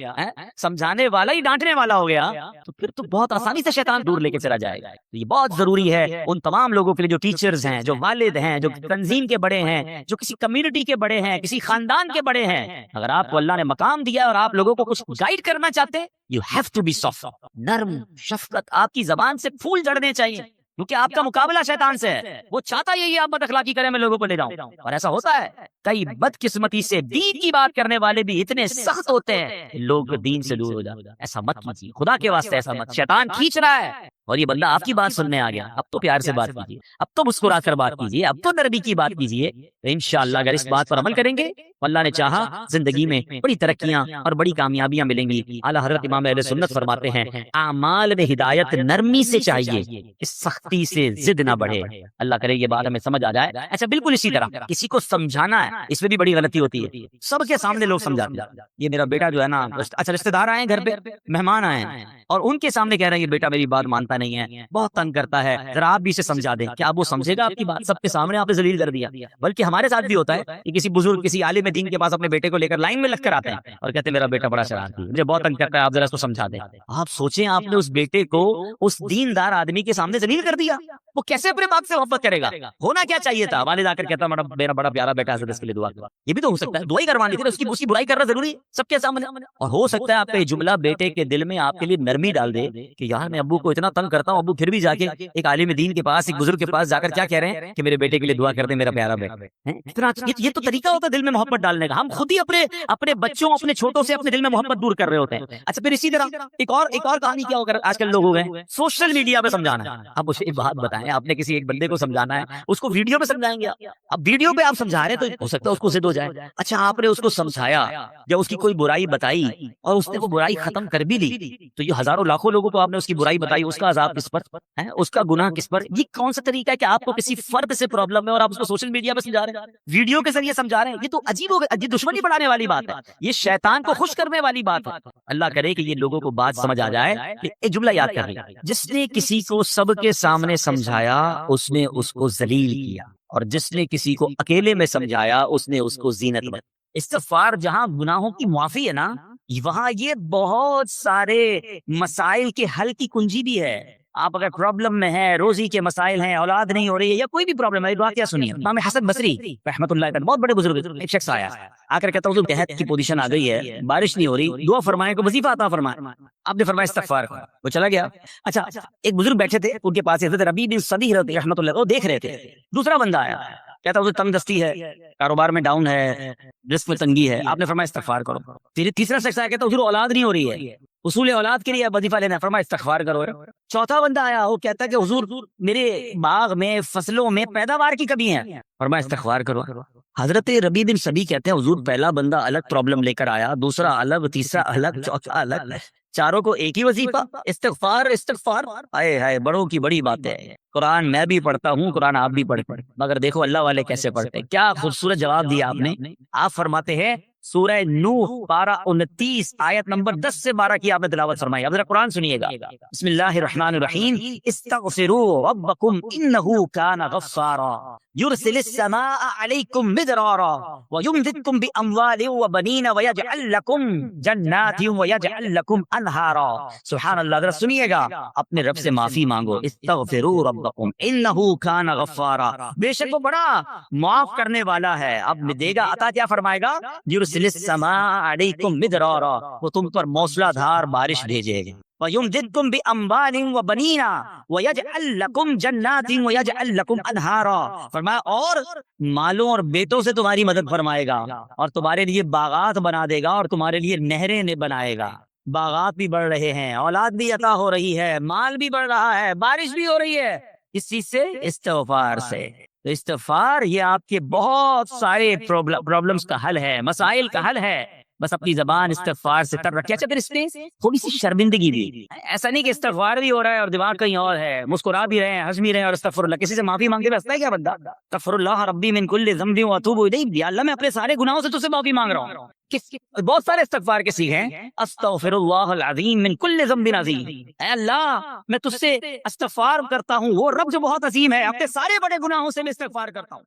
سمجھانے والا ہی ڈانٹنے والا ہو گیا، تو پھر تو بہت آسانی سے شیطان دور لے کے چلا جائے گا. یہ بہت ضروری ہے ان تمام لوگوں کے لیے جو ٹیچرز ہیں، جو والد ہیں، جو تنظیم کے بڑے ہیں، جو کسی کمیونٹی کے بڑے ہیں، کسی خاندان کے بڑے ہیں. اگر آپ کو اللہ نے مقام دیا اور آپ لوگوں کو کچھ گائیڈ کرنا چاہتے ہیں، you have to be soft. نرم، شفقت، آپ کی زبان سے پھول جھڑنے چاہیے، کیونکہ آپ کا مقابلہ شیطان سے ہے. وہ چاہتا یہی آپ بد اخلاقی کریں، میں لوگوں کو لے جاؤں، اور ایسا ہوتا ہے. کئی بدقسمتی سے دین کی بات کرنے والے بھی اتنے سخت ہوتے ہیں کہ لوگ دین سے دور ہو جاتے ہیں. ایسا مت کیجیے، خدا کے واسطے ایسا مت. شیطان کھینچ رہا ہے اور یہ بندہ آپ کی بات سننے آ گیا. اب تو پیار سے بات کیجیے، اب تو مسکرا کر بات کیجیے، اب تو نرمی کی بات کیجیے. انشاءاللہ اگر اس بات پر عمل کریں گے، اللہ نے چاہا زندگی میں بڑی ترقیاں اور بڑی کامیابیاں ملیں گی. اعلیٰ حضرت امام اہل سنت فرماتے ہیں اعمال میں ہدایت نرمی سے چاہیے، اس سختی سے ضد نہ بڑھے. اللہ کرے یہ بات ہمیں سمجھ آ جائے. اچھا بالکل اسی طرح کسی کو سمجھانا ہے، اس میں بھی بڑی غلطی ہوتی ہے. سب کے سامنے لوگ سمجھاتے ہیں. یہ میرا بیٹا جو ہے نا، اچھا رشتے دار آئے گھر پہ، مہمان آئے ہیں، اور ان کے سامنے کہہ رہے ہیں یہ بیٹا میری بات مانتا نہیں ہے، بہت تنگ کرتا ہے، ذرا آپ بھی اسے سمجھا دیں. کیا وہ سمجھے گا آپ کی بات؟ سب کے سامنے آپ نے ذلیل کر دیا. بلکہ ہمارے ساتھ بھی ہوتا ہے کہ کسی بزرگ، کسی عالم دین کے پاس اپنے بیٹے کو لے کر لائن میں لگ کر آتے ہیں اور کہتے ہیں میرا بیٹا بڑا شرارتی ہے، مجھے بہت تنگ کرتا ہے، آپ ذرا اس کو سمجھا دیں. آپ سوچیں آپ نے اس بیٹے کو اس دیندار آدمی کے سامنے ذلیل کر دیا، وہ کیسے اپنے باپ سے محبت کرے گا؟ ہونا کیا چاہیے تھا؟ والد آ کر کہتا میرا بڑا پیارا بیٹا ہے، اس کے لیے دعا کرو. یہ بھی تو ہو سکتا ہے، دعائی کروانی تھی، اس کی برائی کرنا ضروری ہے سب کے سامنے. اور ہو سکتا ہے آپ کا یہ جملہ بیٹے کے دل میں آپ کے لیے نرمی ڈال دے کہ یار میں ابو کو اتنا تنگ کرتا ہوں، ابو پھر بھی جا کے ایک عالم دین کے پاس، ایک بزرگ کے پاس جا کر کیا کہہ رہے ہیں کہ میرے بیٹے کے لیے دعا کر دیں، میرا پیارا بیٹا. یہ تو طریقہ ہوتا ہے دل میں محبت ڈالنے کا. ہم خود ہی اپنے بچوں، اپنے چھوٹوں سے اپنے دل میں محبت دور کر رہے ہوتے ہیں. اچھا پھر اسی طرح ایک اور کہانی کیا ہو کر آج کل لوگ ہو گئے سوشل میڈیا پہ سمجھانا ہے. اب مجھے ایک بات بتائیں، آپ نے کسی ایک بندے کو سمجھانا ہے، اس کو ویڈیو پہ سمجھائیں گے. اب ویڈیو پہ آپ سمجھا رہے ہیں تو ہو سکتا ہے اس کو ضد ہو جائے. اچھا آپ نے اس کو سمجھایا، جب اس کی کوئی برائی بتائی اور اس نے وہ برائی ختم کر بھی لی، تو یہ ہزاروں لاکھوں لوگوں کو آپ نے اس کی برائی بتائی، اس کا عذاب کس پر ہے؟ اس کا گناہ کس پر؟ یہ کون سا طریقہ ہے کہ آپ کو کسی فرد سے پرابلم ہے اور آپ اس کو سوشل میڈیا پہ سمجھا رہے ہیں، ویڈیو کے ذریعے سمجھا رہے ہیں؟ یہ تو عجیب ہو گیا، یہ دشمنی بڑھانے والی بات ہے، یہ شیطان کو خوش کرنے والی بات ہے. اللہ کرے کہ یہ لوگوں کو بات سمجھ آ جائے. ایک جملہ یاد کر لیں، جس نے کسی کو سب کے سامنے سمجھایا اس نے اس کو ذلیل کیا، اور جس نے کسی کو اکیلے میں سمجھایا اس نے اس کو زینت بخشی. استغفار جہاں گناہوں کی معافی ہے نا، وہاں یہ بہت سارے مسائل کے حل کی کنجی بھی ہے. آپ اگر پرابلم میں ہیں، روزی کے مسائل ہیں، اولاد نہیں ہو رہی ہے، یا کوئی بھی پرابلم ہے، واقعہ سنیے. امام حسن بصری رحمۃ اللہ علیہ، بہت بڑے بزرگ. ایک شخص آیا آ کر کہتا حضور قحط کی پوزیشن آ گئی ہے، بارش نہیں ہو رہی، دعا فرمائیں، کو وظیفہ عطا فرمائیں. آپ نے فرمایا استغفار کرو. وہ چلا گیا. اچھا ایک بزرگ بیٹھے تھے، ان کے پاس حضرت ربیع بن صدی رحمۃ اللہ، وہ دیکھ رہے تھے. دوسرا بندہ آیا، کہتا حضور تنگ دستی ہے، کاروبار میں ڈاؤن ہے، رزق میں تنگی ہے. آپ نے فرمایا استغفار کرو. پھر تیسرا شخص آیا، کہتا حضور اولاد نہیں ہو رہی ہے، اصول اولاد کے لیے وظیفہ لینا ہے، فرمایا استغفار کرو. چوتھا بندہ آیا، وہ کہتا ہے کہ حضور میرے باغ میں، فصلوں میں پیداوار کی کمی ہے، فرمایا استغفار کرو. حضرت ربیع بن صدی کہتے ہیں حضور پہلا بندہ الگ پرابلم لے کر آیا، دوسرا الگ، تیسرا الگ، چوتھا الگ، چاروں کو ایک ہی وظیفہ، استغفار استغفار. ہائے ہائے، بڑوں کی بڑی بات ہے. قرآن میں بھی پڑھتا ہوں، قرآن آپ بھی پڑھتے ہیں، مگر دیکھو اللہ والے کیسے پڑھتے ہیں. کیا خوبصورت جواب دیا آپ نے. آپ فرماتے ہیں سورہ نوح پارہ 29 آیت نمبر 10 سے 12 کی آپ نے تلاوت فرمائی. اب ذرا قرآن سنیے گا. بسم اللہ الرحمن الرحیم. استغفروا ربکم انہ کان غفارا یرسل السماء علیکم مدرارا ویمددکم باموال وبنین ویجعل لکم جنات ویجعل لکم انہارا. سبحان اللہ. ذرا سنیے گا، اپنے رب سے معافی مانگو. استغفروا ربکم انہ کان غفارا، بے شک وہ بڑا معاف کرنے والا ہے. اب دے گا عطا، کیا فرمائے گا؟ یرسل السماء علیکم مدرارا، وہ تم پر موسلا دھار بارش بھیجے گا. وَيُمْدِدْكُمْ بِأَمْوَالٍ وَبَنِينَ وَيَجْعَلْ لَكُمْ جَنَّاتٍ وَيَجْعَلْ لَكُمْ أَنْهَارًا. فرمایا اور مالوں اور بیٹوں سے تمہاری مدد فرمائے گا، اور تمہارے لیے باغات بنا دے گا، اور تمہارے لیے نہریں بنائے گا. باغات بھی بڑھ رہے ہیں، اولاد بھی عطا ہو رہی ہے، مال بھی بڑھ رہا ہے، بارش بھی ہو رہی ہے. اس چیز سے استغفار سے. تو استغفار یہ آپ کے بہت سارے پرابلمز کا حل ہے، مسائل کا حل ہے. بس اپنی زبان استغفار سے تر رکھے. اچھا پھر اس میں تھوڑی سی شرمندگی بھی, ایسا نہیں کہ استغفار بھی ہو رہا ہے اور دماغ کہیں اور ہے, مسکرا بھی رہے ہیں, ہنس بھی رہے ہیں, اور استغفر اللہ, کسی سے معافی مانگتے ہوئے ہنستا ہے کیا بندہ؟ استغفر اللہ ربی من کل ذنب واتوب الیہ, یا اللہ میں اپنے سارے گناہوں سے تجھ سے معافی مانگ رہا ہوں. بہت سارے استغفار کے سیکھے ہیں, استغفر اللہ العظیم من کل ذنب عظیم, اے اللہ میں تجھ سے استغفار کرتا ہوں, وہ رب جو بہت عظیم ہے, اپنے سارے بڑے گناہوں سے میں استغفار کرتا ہوں.